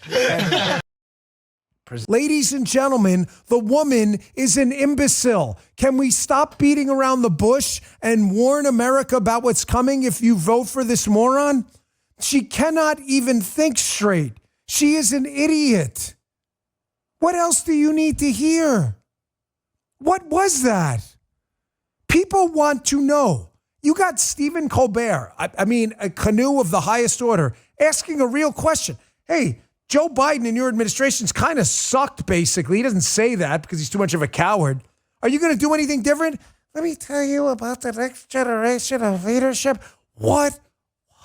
Speaker 1: Ladies and gentlemen, the woman is an imbecile. Can we stop beating around the bush and warn America about what's coming if you vote for this moron? She cannot even think straight. She is an idiot. What else do you need to hear? What was that? People want to know. You got Stephen Colbert, a canoe of the highest order, asking a real question. Hey, Joe Biden and your administration's kind of sucked, basically. He doesn't say that because he's too much of a coward. Are you going to do anything different? Let me tell you about the next generation of leadership. What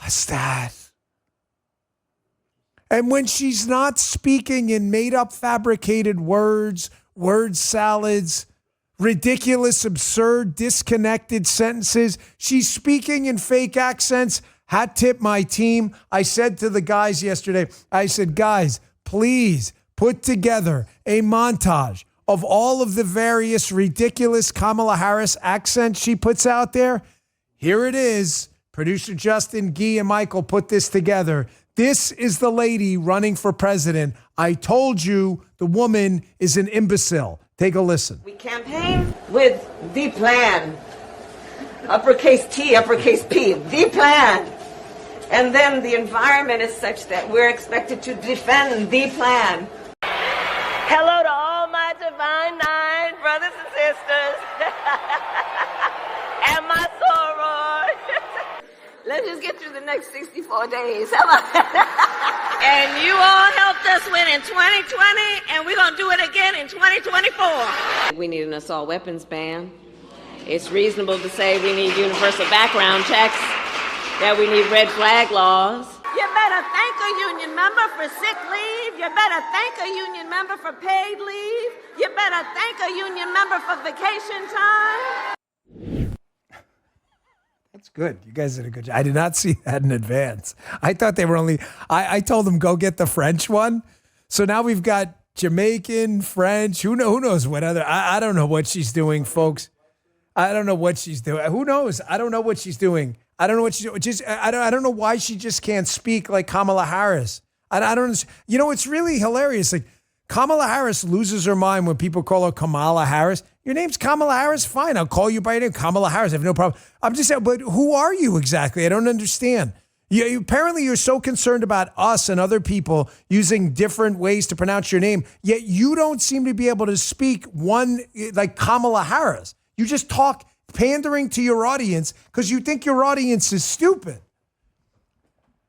Speaker 1: was that? And when she's not speaking in made-up, fabricated words, word salads, ridiculous, absurd, disconnected sentences, she's speaking in fake accents. Hat tip my team. I said to the guys yesterday, I said, guys, please put together a montage of all of the various ridiculous Kamala Harris accents she puts out there. Here it is. Producer Justin, Guy, and Michael put this together. This is the lady running for president. I told you the woman is an imbecile. Take a listen.
Speaker 20: We campaign with the plan. Uppercase T, uppercase P, the plan. And then the environment is such that we're expected to defend the plan. Hello to all my divine 9 brothers and sisters. And my sorors. Let's just get through the next 64 days. And you all helped us win in 2020, and we're going to do it again in 2024.
Speaker 8: We need an assault weapons ban. It's reasonable to say we need universal background checks, that we need red flag laws.
Speaker 20: You better thank a union member for sick leave. You better thank a union member for paid leave. You better thank a union member for vacation time.
Speaker 1: That's good. You guys did a good job. I did not see that in advance. I thought they were only, I told them go get the French one. So now we've got Jamaican, French, who knows what other, I don't know what she's doing, folks. I don't know what she's doing. Who knows? I don't know what she's doing. I don't know what she's doing. I don't know why she just can't speak like Kamala Harris. I don't. It's really hilarious. Like Kamala Harris loses her mind when people call her Kamala Harris. Your name's Kamala Harris? Fine, I'll call you by your name, Kamala Harris. I have no problem. I'm just saying, but who are you exactly? I don't understand. Apparently, you're so concerned about us and other people using different ways to pronounce your name, yet you don't seem to be able to speak one like Kamala Harris. You just talk pandering to your audience because you think your audience is stupid.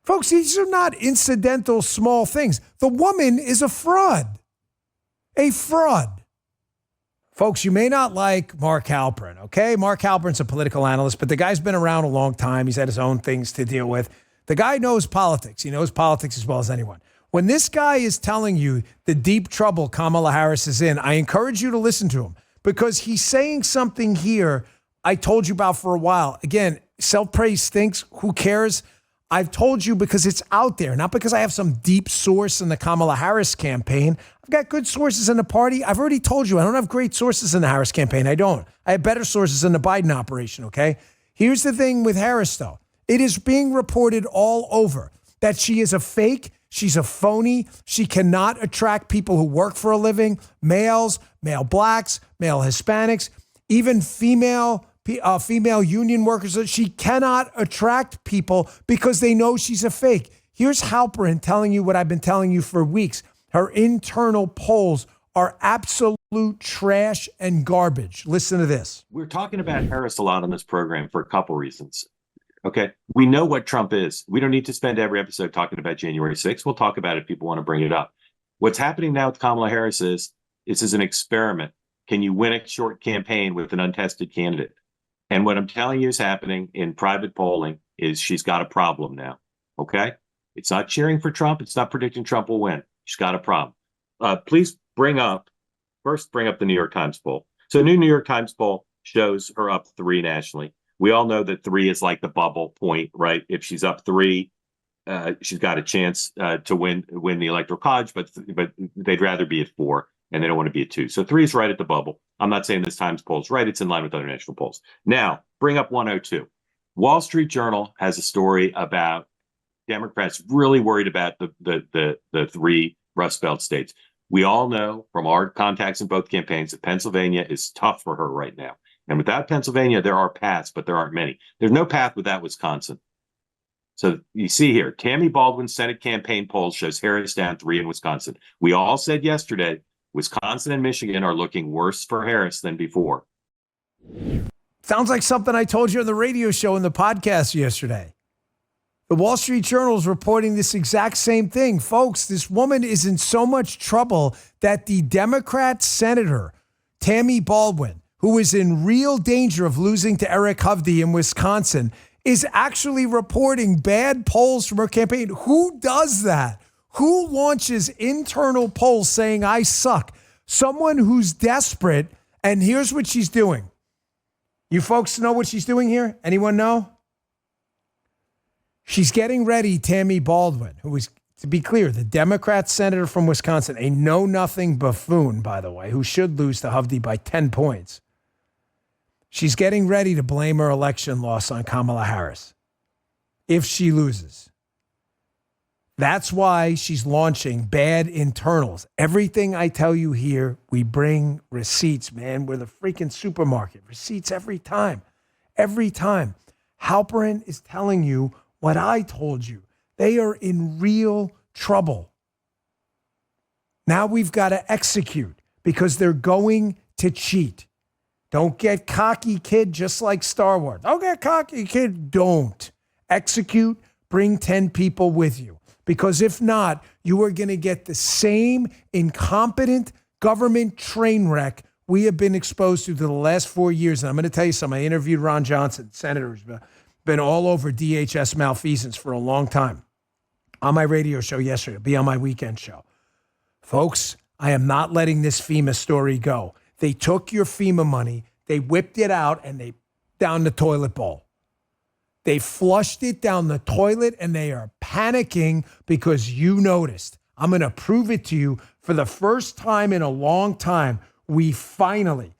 Speaker 1: Folks, these are not incidental small things. The woman is a fraud. A fraud. Folks, you may not like Mark Halperin, okay? Mark Halperin's a political analyst, but the guy's been around a long time. He's had his own things to deal with. The guy knows politics. He knows politics as well as anyone. When this guy is telling you the deep trouble Kamala Harris is in, I encourage you to listen to him because he's saying something here I told you about for a while. Again, self-praise stinks. Who cares? I've told you because it's out there, not because I have some deep source in the Kamala Harris campaign. I've got good sources in the party. I've already told you I don't have great sources in the Harris campaign. I don't. I have better sources in the Biden operation, okay? Here's the thing with Harris, though. It is being reported all over that she is a fake. She's a phony. She cannot attract people who work for a living, males, male blacks, male Hispanics, even female union workers. She cannot attract people because they know she's a fake. Here's Halperin telling you what I've been telling you for weeks. Her internal polls are absolute trash and garbage. Listen to this.
Speaker 21: We're talking about Harris a lot on this program for a couple reasons. Okay. We know what Trump is. We don't need to spend every episode talking about January 6th. We'll talk about it if people want to bring it up. What's happening now with Kamala Harris is this is an experiment. Can you win a short campaign with an untested candidate? And what I'm telling you is happening in private polling is she's got a problem now. Okay. It's not cheering for Trump. It's not predicting Trump will win. She's got a problem. Please bring up the New York Times poll. So new New York Times poll shows her up 3 nationally. We all know that 3 is like the bubble point, right? If she's up 3, she's got a chance to win the Electoral College, but they'd rather be at 4 and they don't want to be at 2. So 3 is right at the bubble. I'm not saying this Times poll is right. It's in line with other national polls. Now, bring up 102. Wall Street Journal has a story about Democrats really worried about the 3 Rust Belt states. We all know from our contacts in both campaigns that Pennsylvania is tough for her right now. And without Pennsylvania, there are paths, but there aren't many. There's no path without Wisconsin. So you see here, Tammy Baldwin's Senate campaign poll shows Harris down 3 in Wisconsin. We all said yesterday, Wisconsin and Michigan are looking worse for Harris than before.
Speaker 1: Sounds like something I told you on the radio show and the podcast yesterday. The Wall Street Journal is reporting this exact same thing. Folks, this woman is in so much trouble that the Democrat senator, Tammy Baldwin, who is in real danger of losing to Eric Hovde in Wisconsin, is actually reporting bad polls from her campaign. Who does that? Who launches internal polls saying I suck? Someone who's desperate, and here's what she's doing. You folks know what she's doing here? Anyone know? She's getting ready, Tammy Baldwin, who is, to be clear, the Democrat senator from Wisconsin, a know-nothing buffoon, by the way, who should lose to Hovde by 10 points. She's getting ready to blame her election loss on Kamala Harris if she loses. That's why she's launching bad internals. Everything I tell you here, we bring receipts, man. We're the freaking supermarket. Receipts every time. Every time. Halperin is telling you what I told you. They are in real trouble. Now we've got to execute because they're going to cheat. Don't get cocky, kid, just like Star Wars. Don't get cocky, kid. Don't. Execute. Bring 10 people with you. Because if not, you are going to get the same incompetent government train wreck we have been exposed to the last 4 years. And I'm going to tell you something. I interviewed Ron Johnson, senator, who's been all over DHS malfeasance for a long time. On my radio show yesterday, be on my weekend show. Folks, I am not letting this FEMA story go. They took your FEMA money, they whipped it out, and they down the toilet bowl. They flushed it down the toilet, and they are panicking because you noticed. I'm going to prove it to you. For the first time in a long time, we finally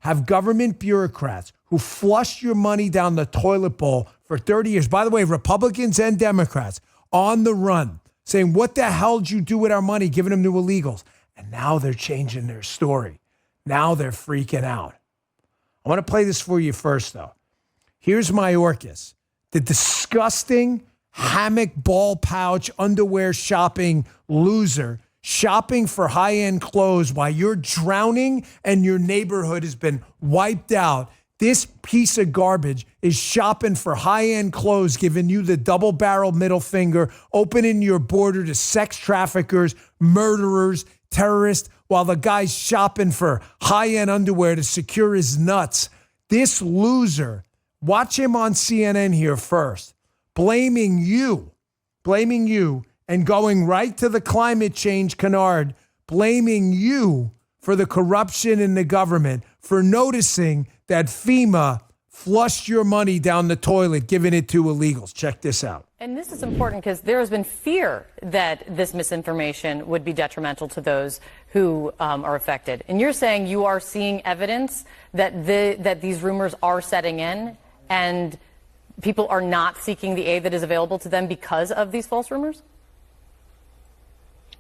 Speaker 1: have government bureaucrats who flushed your money down the toilet bowl for 30 years. By the way, Republicans and Democrats on the run, saying, what the hell did you do with our money, giving them to illegals? And now they're changing their story. Now they're freaking out. I want to play this for you first, though. Here's Mayorkas, the disgusting hammock ball pouch underwear shopping loser, shopping for high-end clothes while you're drowning and your neighborhood has been wiped out. This piece of garbage is shopping for high-end clothes, giving you the double-barrel middle finger, opening your border to sex traffickers, murderers, terrorists, while the guy's shopping for high-end underwear to secure his nuts. This loser, watch him on CNN here first, blaming you, and going right to the climate change canard, blaming you for the corruption in the government, for noticing that FEMA flushed your money down the toilet, giving it to illegals. Check this out.
Speaker 2: And this is important because there has been fear that this misinformation would be detrimental to those who are affected. And you're saying you are seeing evidence that that these rumors are setting in and people are not seeking the aid that is available to them because of these false rumors?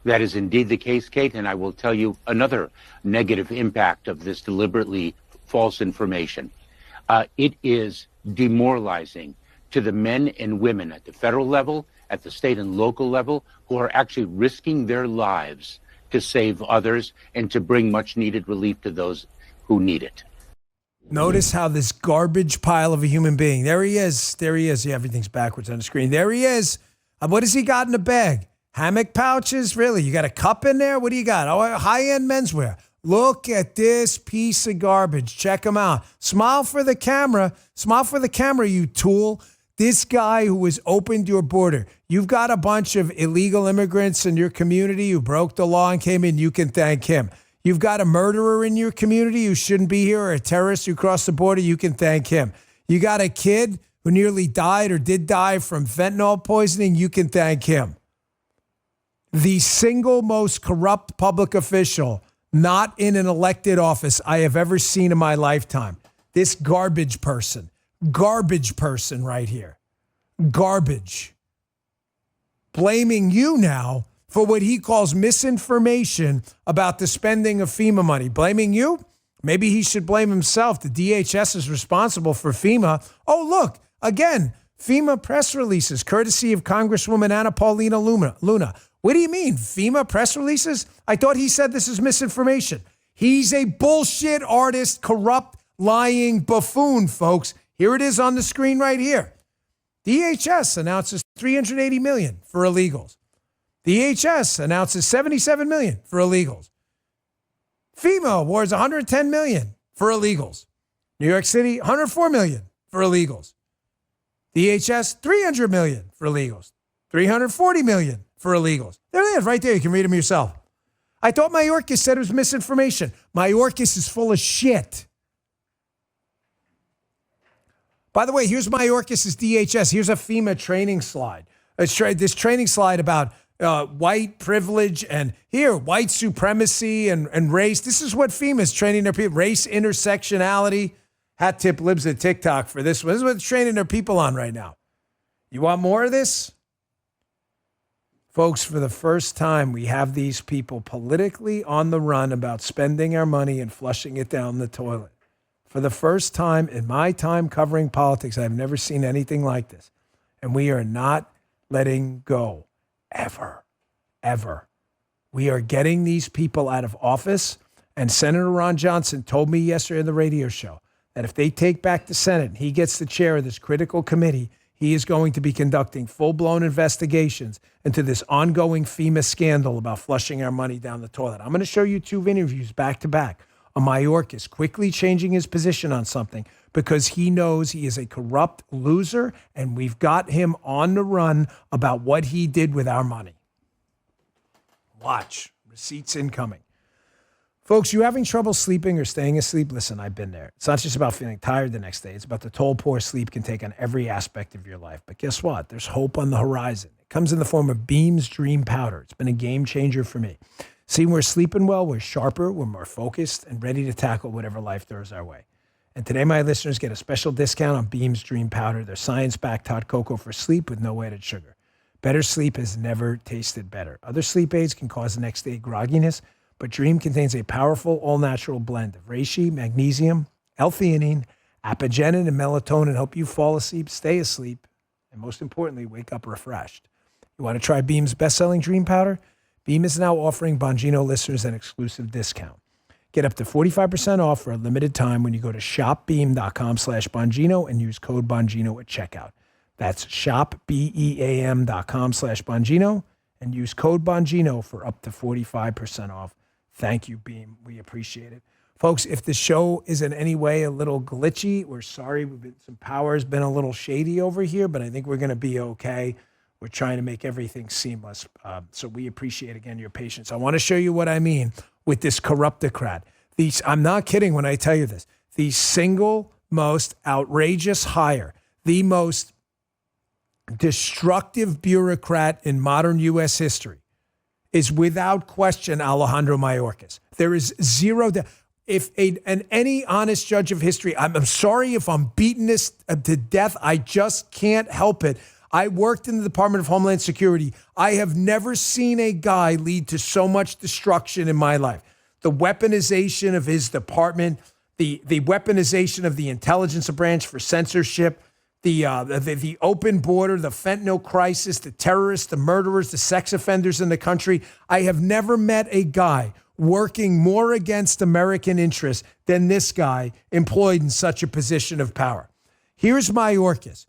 Speaker 22: That is indeed the case, Kate, and I will tell you another negative impact of this deliberately false information. It is demoralizing to the men and women at the federal level, at the state and local level, who are actually risking their lives to save others and to bring much needed relief to those who need it.
Speaker 1: Notice how this garbage pile of a human being, there he is. Yeah, everything's backwards on the screen. There he is. What has he got in the bag? Hammock pouches? Really? You got a cup in there? What do you got? Oh, high-end menswear. Look at this piece of garbage. Check him out. Smile for the camera. Smile for the camera, you tool. This guy who has opened your border. You've got a bunch of illegal immigrants in your community who broke the law and came in. You can thank him. You've got a murderer in your community who shouldn't be here, or a terrorist who crossed the border. You can thank him. You got a kid who nearly died or did die from fentanyl poisoning. You can thank him. The single most corrupt public official not in an elected office I have ever seen in my lifetime. This garbage person right here. Garbage. Blaming you now for what he calls misinformation about the spending of FEMA money. Blaming you? Maybe he should blame himself. The DHS is responsible for FEMA. Oh, look, again, FEMA press releases, courtesy of Congresswoman Anna Paulina Luna. What do you mean, FEMA press releases? I thought he said this is misinformation. He's a bullshit artist, corrupt, lying buffoon, folks. Here it is on the screen right here. DHS announces $380 million for illegals. DHS announces $77 million for illegals. FEMA awards $110 million for illegals. New York City, $104 million for illegals. DHS, $300 million for illegals. $340 million for illegals. There it is, right there. You can read them yourself. I thought Mayorkas said it was misinformation. Mayorkas is full of shit. By the way, here's Mayorkas' DHS. Here's a FEMA training slide. This training slide about white privilege and here, white supremacy and race. This is what FEMA is training their people. Race, intersectionality. Hat tip libs at TikTok for this one. This is what they're training their people on right now. You want more of this? Folks, for the first time, we have these people politically on the run about spending our money and flushing it down the toilet. For the first time in my time covering politics, I've never seen anything like this. And we are not letting go. Ever. We are getting these people out of office. And Senator Ron Johnson told me yesterday on the radio show that if they take back the Senate and he gets the chair of this critical committee, he is going to be conducting full-blown investigations into this ongoing FEMA scandal about flushing our money down the toilet. I'm going to show you two interviews back-to-back of Mayorkas quickly changing his position on something because he knows he is a corrupt loser, and we've got him on the run about what he did with our money. Watch. Receipts incoming. Folks, you having trouble sleeping or staying asleep? Listen, I've been there. It's not just about feeling tired the next day. It's about the toll poor sleep can take on every aspect of your life. But guess what? There's hope on the horizon. It comes in the form of Beam's Dream Powder. It's been a game changer for me. See, we're sleeping well, we're sharper, we're more focused, and ready to tackle whatever life throws our way. And today, my listeners get a special discount on Beam's Dream Powder, their science-backed hot cocoa for sleep with no added sugar. Better sleep has never tasted better. Other sleep aids can cause next day grogginess, but Dream contains a powerful all-natural blend of reishi, magnesium, L-theanine, apigenin, and melatonin to help you fall asleep, stay asleep, and most importantly, wake up refreshed. You want to try Beam's best-selling Dream Powder? Beam is now offering Bongino listeners an exclusive discount. Get up to 45% off for a limited time when you go to shopbeam.com/Bongino and use code Bongino at checkout. That's shopbeam.com/Bongino and use code Bongino for up to 45% off. Thank you, Beam. We appreciate it. Folks, if the show is in any way a little glitchy, we're sorry. Some power has been a little shady over here, but I think we're going to be okay. We're trying to make everything seamless. So we appreciate, again, your patience. I want to show you what I mean with this corruptocrat. I'm not kidding when I tell you this. The single most outrageous hire, the most destructive bureaucrat in modern U.S. history is without question Alejandro Mayorkas. There is zero doubt. If any honest judge of history, I'm sorry if I'm beating this to death. I just can't help it. I worked in the Department of Homeland Security. I have never seen a guy lead to so much destruction in my life. The weaponization of his department, the weaponization of the intelligence branch for censorship, the open border, the fentanyl crisis, the terrorists, the murderers, the sex offenders in the country. I have never met a guy working more against American interests than this guy employed in such a position of power. Here's Mayorkas.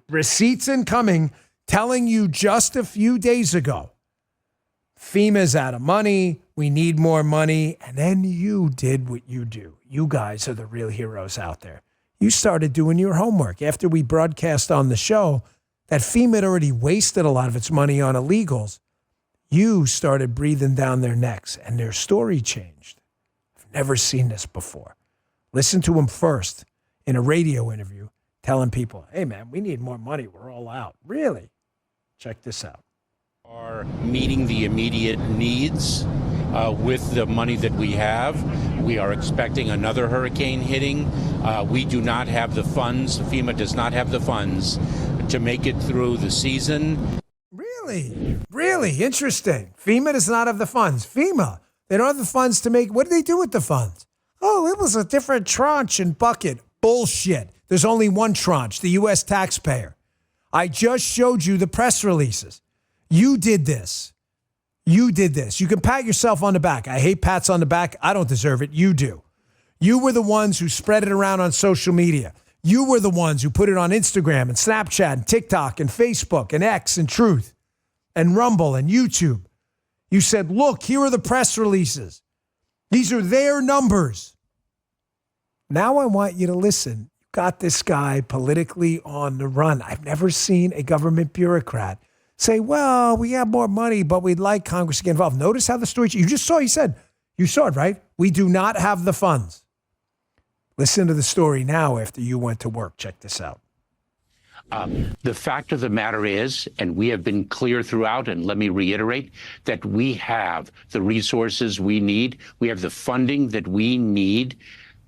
Speaker 1: Receipts incoming telling you just a few days ago, FEMA's out of money. We need more money. And then you did what you do. You guys are the real heroes out there. You started doing your homework. After we broadcast on the show that FEMA had already wasted a lot of its money on illegals, you started breathing down their necks and their story changed. I've never seen this before. Listen to him first in a radio interview telling people, hey, man, we need more money. We're all out. Really? Check this out.
Speaker 3: Are meeting the immediate needs with the money that we have. We are expecting another hurricane hitting. We do not have the funds. FEMA does not have the funds to make it through the season.
Speaker 1: Really? Really? Interesting. FEMA does not have the funds. FEMA, they don't have the funds to make, what do they do with the funds? Oh, it was a different tranche and bucket. Bullshit. There's only one tranche, the U.S. taxpayer. I just showed you the press releases. You did this. You did this. You can pat yourself on the back. I hate pats on the back. I don't deserve it. You do. You were the ones who spread it around on social media. You were the ones who put it on Instagram and Snapchat and TikTok and Facebook and X and Truth and Rumble and YouTube. You said, look, here are the press releases. These are their numbers. Now I want you to listen. You got this guy politically on the run. I've never seen a government bureaucrat say, well, we have more money, but we'd like Congress to get involved. Notice how the story, you just saw, he said, you saw it, right? We do not have the funds. Listen to the story now after you went to work. Check this out.
Speaker 22: The fact of the matter is, and we have been clear throughout, and let me reiterate, that we have the resources we need. We have the funding that we need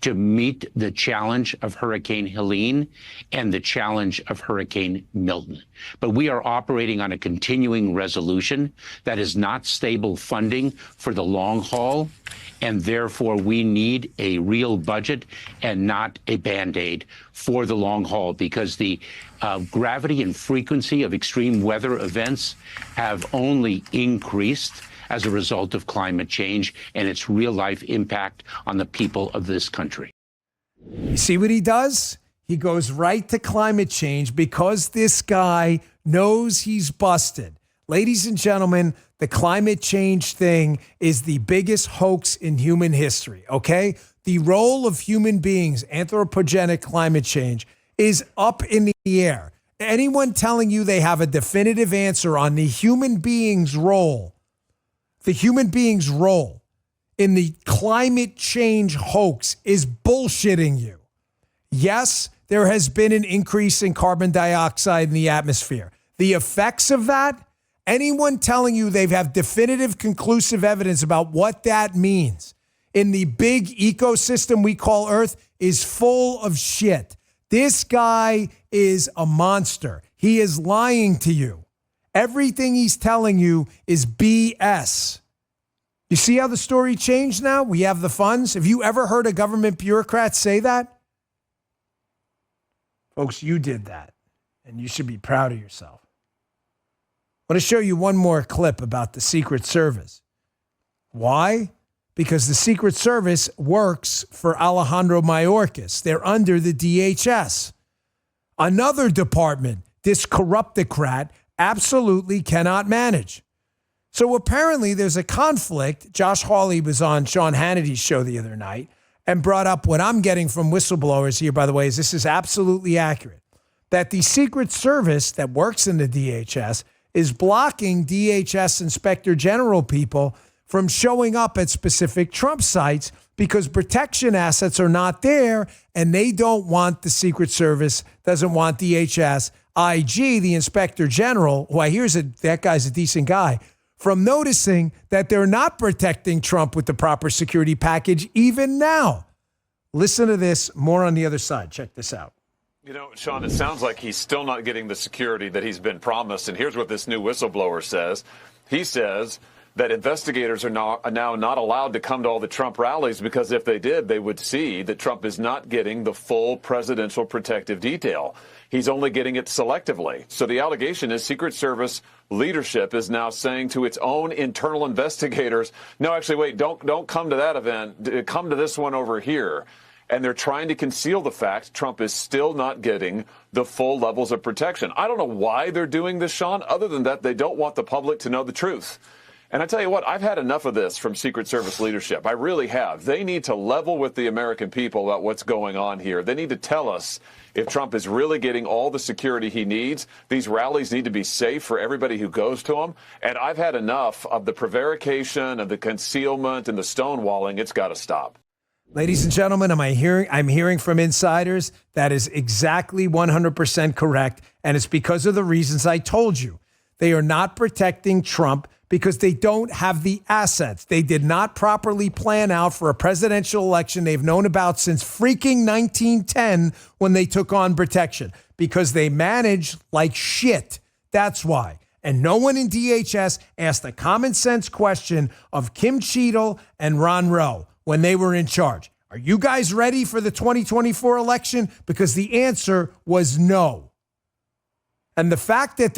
Speaker 22: to meet the challenge of Hurricane Helene and the challenge of Hurricane Milton. But we are operating on a continuing resolution that is not stable funding for the long haul, and therefore we need a real budget and not a Band-Aid for the long haul, because the gravity and frequency of extreme weather events have only increased as a result of climate change and its real-life impact on the people of this country.
Speaker 1: You see what he does? He goes right to climate change because this guy knows he's busted. Ladies and gentlemen, the climate change thing is the biggest hoax in human history, okay? The role of human beings, anthropogenic climate change, is up in the air. Anyone telling you they have a definitive answer on the human being's role in the climate change hoax is bullshitting you. Yes, there has been an increase in carbon dioxide in the atmosphere. The effects of that, anyone telling you they have definitive, conclusive evidence about what that means in the big ecosystem we call Earth is full of shit. This guy is a monster. He is lying to you. Everything he's telling you is BS. You see how the story changed now? We have the funds. Have you ever heard a government bureaucrat say that? Folks, you did that, and you should be proud of yourself. I want to show you one more clip about the Secret Service. Why? Because the Secret Service works for Alejandro Mayorkas. They're under the DHS. Another department, this corruptocrat, absolutely cannot manage. So apparently there's a conflict. Josh Hawley was on Sean Hannity's show the other night and brought up what I'm getting from whistleblowers here, by the way, is this is absolutely accurate, that the Secret Service that works in the DHS is blocking DHS Inspector General people from showing up at specific Trump sites because protection assets are not there, and they don't want the Secret Service, doesn't want DHS, IG, the Inspector General, who I hear that guy's a decent guy, from noticing that they're not protecting Trump with the proper security package even now. Listen to this, more on the other side. Check this out.
Speaker 4: You know, Sean, it sounds like he's still not getting the security that he's been promised. And here's what this new whistleblower says. He says that investigators are now not allowed to come to all the Trump rallies because if they did, they would see that Trump is not getting the full presidential protective detail. He's only getting it selectively. So the allegation is Secret Service leadership is now saying to its own internal investigators, no, actually, wait, don't come to that event. Come to this one over here. And they're trying to conceal the fact Trump is still not getting the full levels of protection. I don't know why they're doing this, Sean, other than that they don't want the public to know the truth. And I tell you what, I've had enough of this from Secret Service leadership. I really have. They need to level with the American people about what's going on here. They need to tell us if Trump is really getting all the security he needs. These rallies need to be safe for everybody who goes to them. And I've had enough of the prevarication and the concealment and the stonewalling. It's got to stop.
Speaker 1: Ladies and gentlemen, I'm hearing from insiders that is exactly 100% correct. And it's because of the reasons I told you. They are not protecting Trump because they don't have the assets. They did not properly plan out for a presidential election they've known about since freaking 1910 when they took on protection, because they manage like shit. That's why. And no one in DHS asked the common sense question of Kim Cheadle and Ron Rowe when they were in charge. Are you guys ready for the 2024 election? Because the answer was no. And the fact that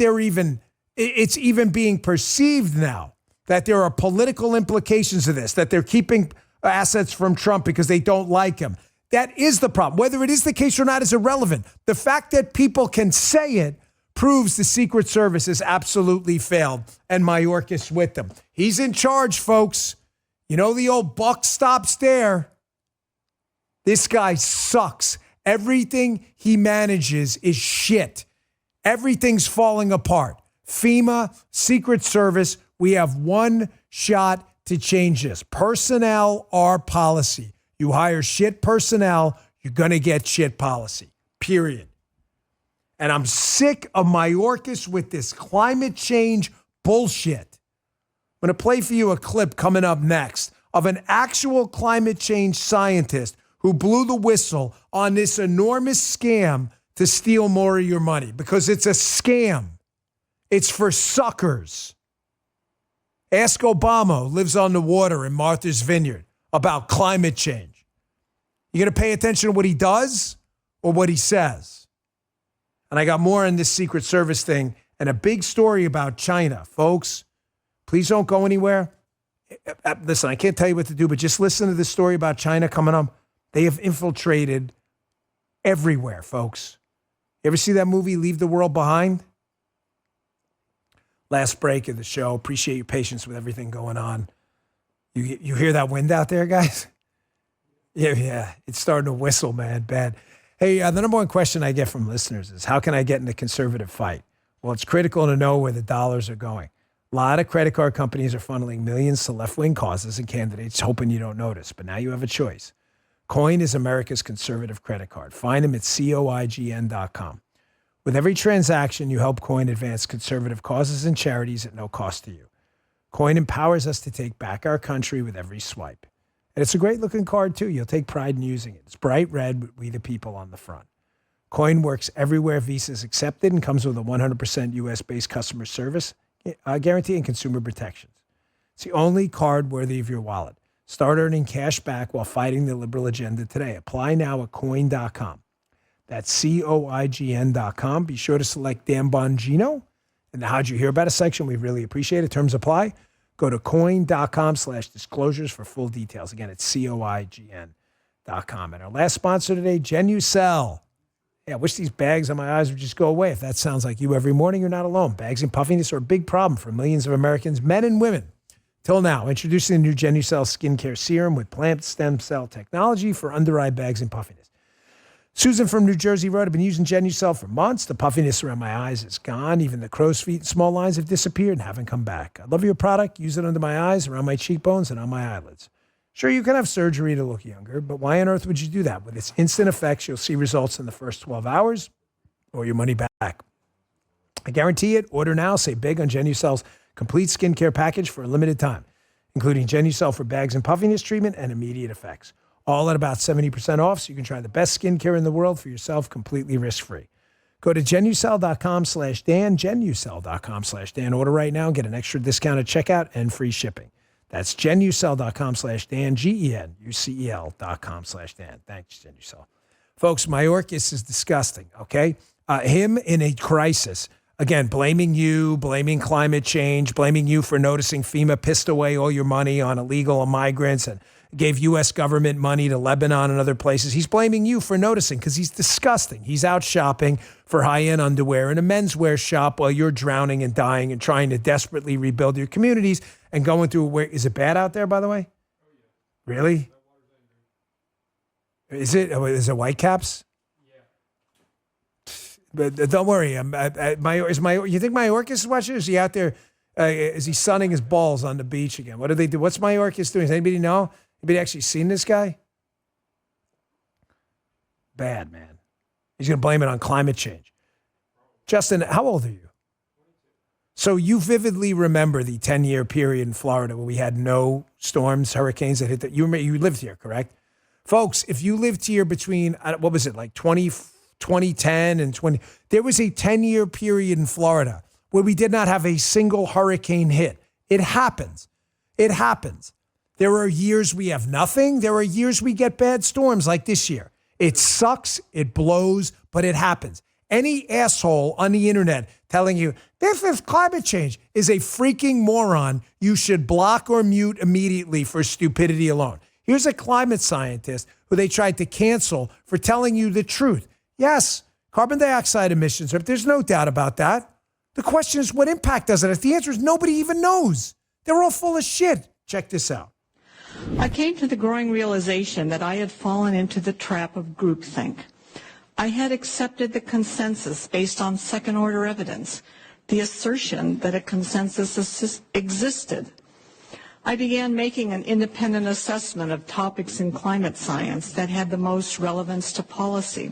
Speaker 1: it's even being perceived now that there are political implications of this, that they're keeping assets from Trump because they don't like him. That is the problem. Whether it is the case or not is irrelevant. The fact that people can say it proves the Secret Service has absolutely failed, and Mayorkas with them. He's in charge, folks. You know, the old buck stops there. This guy sucks. Everything he manages is shit. Everything's falling apart. FEMA, Secret Service, we have one shot to change this. Personnel are policy. You hire shit personnel, you're going to get shit policy, period. And I'm sick of Mayorkas with this climate change bullshit. I'm going to play for you a clip coming up next of an actual climate change scientist who blew the whistle on this enormous scam to steal more of your money, because it's a scam. It's for suckers. Ask Obama, who lives on the water in Martha's Vineyard, about climate change. You going to pay attention to what he does or what he says? And I got more on this Secret Service thing and a big story about China. Folks, please don't go anywhere. Listen, I can't tell you what to do, but just listen to this story about China coming up. They have infiltrated everywhere, folks. You ever see that movie, Leave the World Behind? Last break of the show. Appreciate your patience with everything going on. You hear that wind out there, guys? Yeah. It's starting to whistle, man. Bad. Hey, the number one question I get from listeners is, how can I get in the conservative fight? Well, it's critical to know where the dollars are going. A lot of credit card companies are funneling millions to left-wing causes and candidates, hoping you don't notice. But now you have a choice. Coin is America's conservative credit card. Find them at coign.com. With every transaction, you help Coin advance conservative causes and charities at no cost to you. Coin empowers us to take back our country with every swipe. And it's a great-looking card, too. You'll take pride in using it. It's bright red with We the People on the front. Coin works everywhere Visa is accepted and comes with a 100% U.S.-based customer service guarantee and consumer protections. It's the only card worthy of your wallet. Start earning cash back while fighting the liberal agenda today. Apply now at coin.com. That's COIGN.com. Be sure to select Dan Bongino in the How'd You Hear About Us section. We really appreciate it. Terms apply. Go to coin.com/disclosures for full details. Again, it's COIGN.com. And our last sponsor today, Genucel. Yeah, I wish these bags on my eyes would just go away. If that sounds like you every morning, you're not alone. Bags and puffiness are a big problem for millions of Americans, men and women. Till now, introducing the new Genucel skincare serum with plant stem cell technology for under-eye bags and puffiness. Susan from New Jersey wrote, I've been using Genucel for months. The puffiness around my eyes is gone. Even the crow's feet and small lines have disappeared and haven't come back. I love your product. Use it under my eyes, around my cheekbones, and on my eyelids. Sure, you can have surgery to look younger, but why on earth would you do that? With its instant effects, you'll see results in the first 12 hours or your money back. I guarantee it. Order now. Save big on Genucel's complete skincare package for a limited time, including Genucel for bags and puffiness treatment and immediate effects. All at about 70% off, so you can try the best skincare in the world for yourself completely risk-free. Go to Genucel.com/Dan, Genucel.com/Dan. Order right now and get an extra discount at checkout and free shipping. That's Genucel.com/Dan, GENUCEL.com/Dan. Thanks, Genucel. Folks, Mayorkas is disgusting, okay? Him in a crisis. Again, blaming you, blaming climate change, blaming you for noticing FEMA pissed away all your money on illegal migrants and gave U.S. government money to Lebanon and other places. He's blaming you for noticing because he's disgusting. He's out shopping for high-end underwear in a menswear shop while you're drowning and dying and trying to desperately rebuild your communities and going through where is it bad out there, by the way? Really? Is it White Caps? But don't worry. You think Mayorkas is watching? Is he out there? Is he sunning his balls on the beach again? What do they do? What's Mayorkas doing? Does anybody know? Anybody actually seen this guy? Bad, man. He's going to blame it on climate change. Justin, how old are you? So you vividly remember the 10-year period in Florida where we had no storms, hurricanes that hit you lived here, correct? Folks, if you lived here between, what was it, like 2010 and 20, there was a 10-year period in Florida where we did not have a single hurricane hit. It happens. It happens. There are years we have nothing. There are years we get bad storms like this year. It sucks. It blows, but it happens. Any asshole on the internet telling you this is climate change is a freaking moron. You should block or mute immediately for stupidity alone. Here's a climate scientist who they tried to cancel for telling you the truth. Yes, carbon dioxide emissions, there's no doubt about that. The question is, what impact does it have? The answer is nobody even knows. They're all full of shit. Check this out.
Speaker 5: I came to the growing realization that I had fallen into the trap of groupthink. I had accepted the consensus based on second-order evidence, the assertion that a consensus existed. I began making an independent assessment of topics in climate science that had the most relevance to policy.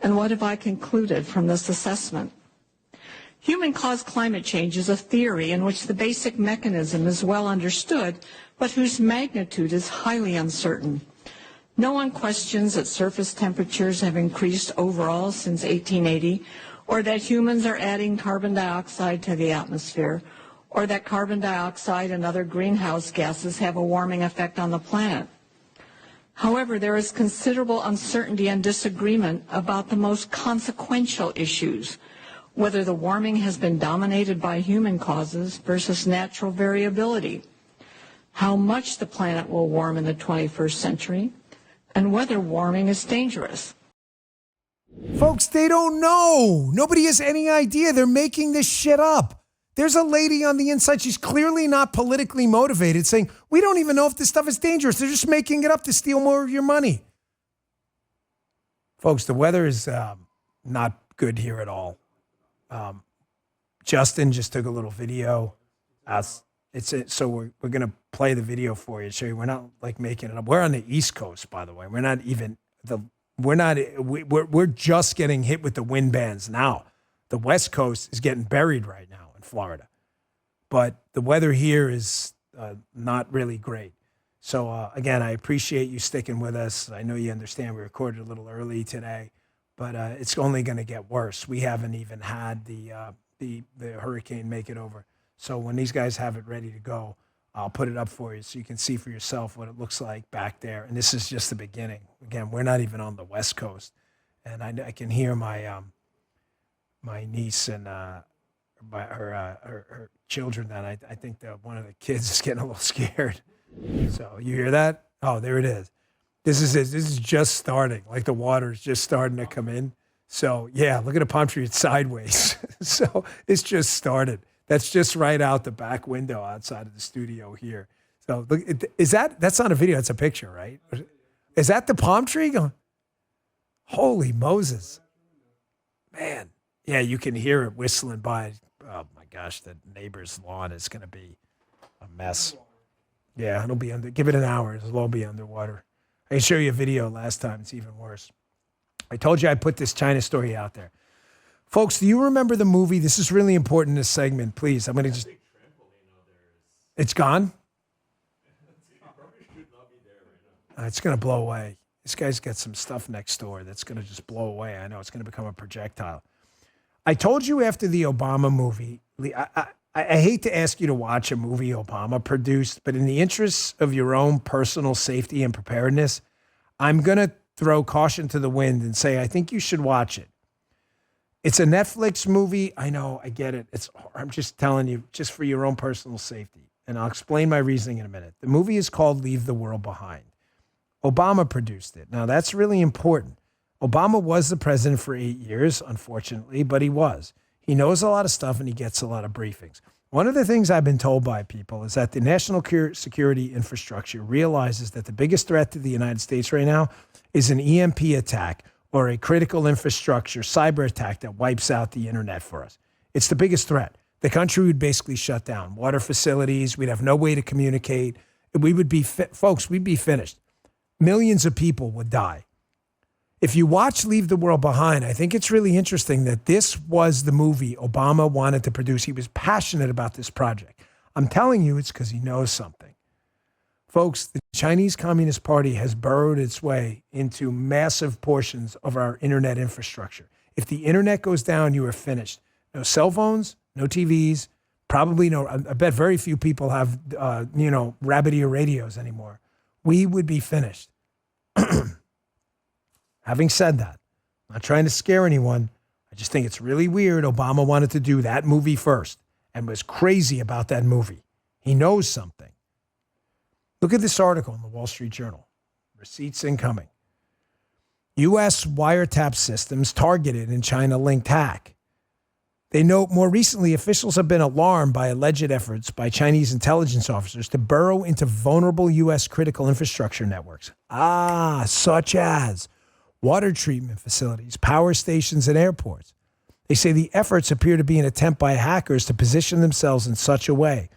Speaker 5: And what have I concluded from this assessment? Human-caused climate change is a theory in which the basic mechanism is well understood, but whose magnitude is highly uncertain. No one questions that surface temperatures have increased overall since 1880, or that humans are adding carbon dioxide to the atmosphere, or that carbon dioxide and other greenhouse gases have a warming effect on the planet. However, there is considerable uncertainty and disagreement about the most consequential issues, whether the warming has been dominated by human causes versus natural variability, how much the planet will warm in the 21st century, and whether warming is dangerous.
Speaker 1: Folks, they don't know. Nobody has any idea. They're making this shit up. There's a lady on the inside. She's clearly not politically motivated saying, we don't even know if this stuff is dangerous. They're just making it up to steal more of your money. Folks, the weather is not good here at all. Justin just took a little video. So we're going to play the video for you to show you. We're not like making it up. We're on the East Coast, by the way. We're just getting hit with the wind bands now. The West Coast is getting buried right now in Florida. But the weather here is not really great. So again, I appreciate you sticking with us. I know you understand we recorded a little early today. but it's only going to get worse. We haven't even had the hurricane make it over. So when these guys have it ready to go, I'll put it up for you so you can see for yourself what it looks like back there. And this is just the beginning. Again, we're not even on the West Coast, and I can hear my my niece and her children. That I think that one of the kids is getting a little scared. So you hear that? Oh, there it is. This is it. This is just starting. Like the water is just starting to come in. So yeah, look at the palm tree. It's sideways. So it's just started. That's just right out the back window outside of the studio here. So look, that's not a video. It's a picture, right? Is that the palm tree going? Holy Moses, man. Yeah, you can hear it whistling by. Oh my gosh, the neighbor's lawn is going to be a mess. Yeah, it'll be under. Give it an hour. It'll all be underwater. I showed you a video last time. It's even worse. I told you I'd put this China story out there. Folks, do you remember the movie? This is really important in this segment. Please, I'm going to just... It's gone? It's going to blow away. This guy's got some stuff next door that's going to just blow away. I know it's going to become a projectile. I told you after the Obama movie, I hate to ask you to watch a movie Obama produced, but in the interests of your own personal safety and preparedness, I'm going to throw caution to the wind and say I think you should watch it. It's a Netflix movie. I know, I get it. I'm just telling you, just for your own personal safety. And I'll explain my reasoning in a minute. The movie is called Leave the World Behind. Obama produced it. Now, that's really important. Obama was the president for 8 years, unfortunately, but he was. He knows a lot of stuff and he gets a lot of briefings. One of the things I've been told by people is that the national security infrastructure realizes that the biggest threat to the United States right now is an EMP attack or a critical infrastructure cyber attack that wipes out the internet for us. It's the biggest threat. The country would basically shut down. Water facilities, we'd have no way to communicate. We would be, folks, we'd be finished. Millions of people would die. If you watch Leave the World Behind, I think it's really interesting that this was the movie Obama wanted to produce. He was passionate about this project. I'm telling you, it's because he knows something. Folks, the Chinese Communist Party has burrowed its way into massive portions of our internet infrastructure. If the internet goes down, you are finished. No cell phones, no TVs, probably no, I bet very few people have, rabbit ear radios anymore. We would be finished. Having said that, I'm not trying to scare anyone. I just think it's really weird Obama wanted to do that movie first and was crazy about that movie. He knows something. Look at this article in the Wall Street Journal. Receipts incoming. U.S. wiretap systems targeted in China-linked hack. They note more recently officials have been alarmed by alleged efforts by Chinese intelligence officers to burrow into vulnerable U.S. critical infrastructure networks. Such as water treatment facilities, power stations, and airports. They say the efforts appear to be an attempt by hackers to position themselves in such a way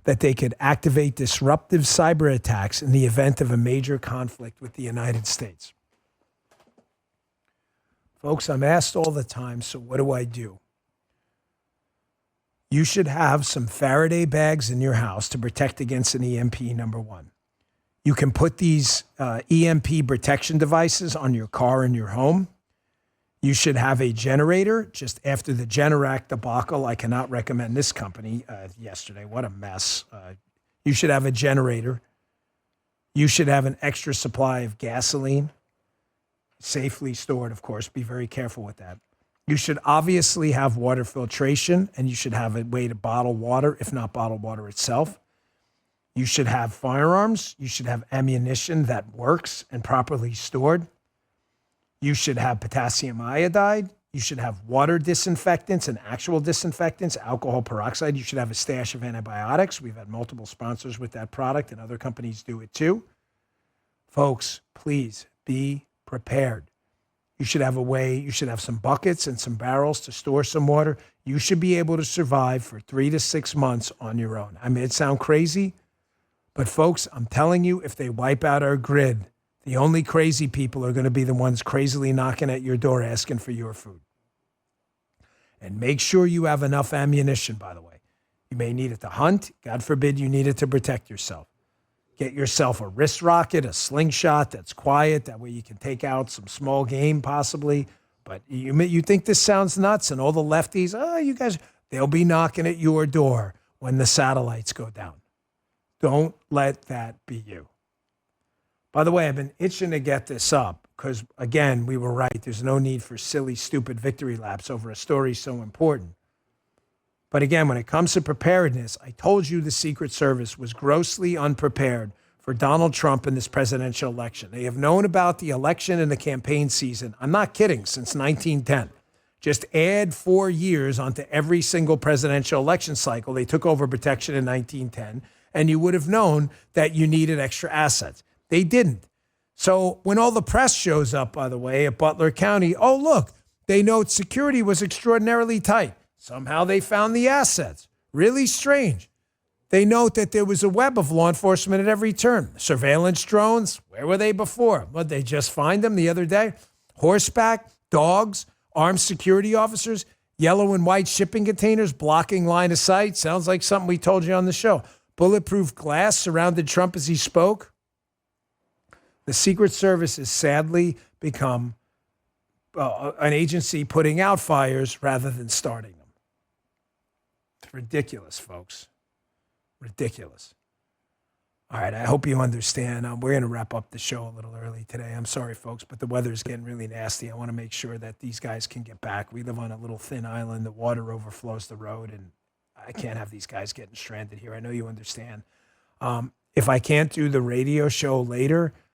Speaker 1: that they could activate disruptive cyber attacks in the event of a major conflict with the United States. Folks, I'm asked all the time, so what do? You should have some Faraday bags in your house to protect against an EMP, number one. You can put these EMP protection devices on your car in your home. You should have a generator. Just after the Generac debacle, I cannot recommend this company yesterday. What a mess. You should have a generator. You should have an extra supply of gasoline, safely stored, of course. Be very careful with that. You should obviously have water filtration, and you should have a way to bottle water, if not bottle water itself. You should have firearms. You should have ammunition that works and properly stored. You should have potassium iodide. You should have water disinfectants and actual disinfectants, alcohol peroxide. You should have a stash of antibiotics. We've had multiple sponsors with that product, and other companies do it too. Folks, please be prepared. You should have a way, you should have some buckets and some barrels to store some water. You should be able to survive for 3 to 6 months on your own. I may sound crazy, but folks, I'm telling you, if they wipe out our grid, the only crazy people are going to be the ones crazily knocking at your door asking for your food. And make sure you have enough ammunition, by the way. You may need it to hunt. God forbid you need it to protect yourself. Get yourself a wrist rocket, a slingshot that's quiet. That way you can take out some small game possibly. But you think this sounds nuts, and all the lefties, you guys, they'll be knocking at your door when the satellites go down. Don't let that be you. By the way, I've been itching to get this up because, again, we were right. There's no need for silly, stupid victory laps over a story so important. But again, when it comes to preparedness, I told you the Secret Service was grossly unprepared for Donald Trump in this presidential election. They have known about the election and the campaign season. I'm not kidding, since 1910. Just add 4 years onto every single presidential election cycle. They took over protection in 1910, and you would have known that you needed extra assets. They didn't. So when all the press shows up, by the way, at Butler County, oh, look, they note security was extraordinarily tight. Somehow they found the assets. Really strange. They note that there was a web of law enforcement at every turn. Surveillance drones, where were they before? Well, they just find them the other day. Horseback, dogs, armed security officers, yellow and white shipping containers blocking line of sight. Sounds like something we told you on the show. Bulletproof glass surrounded Trump as he spoke. The Secret Service has sadly become an agency putting out fires rather than starting them. It's ridiculous, folks. Ridiculous. All right, I hope you understand. We're going to wrap up the show a little early today. I'm sorry, folks, but the weather's getting really nasty. I want to make sure that these guys can get back. We live on a little thin island. The water overflows the road, and I can't have these guys getting stranded here. I know you understand. If I can't do the radio show later,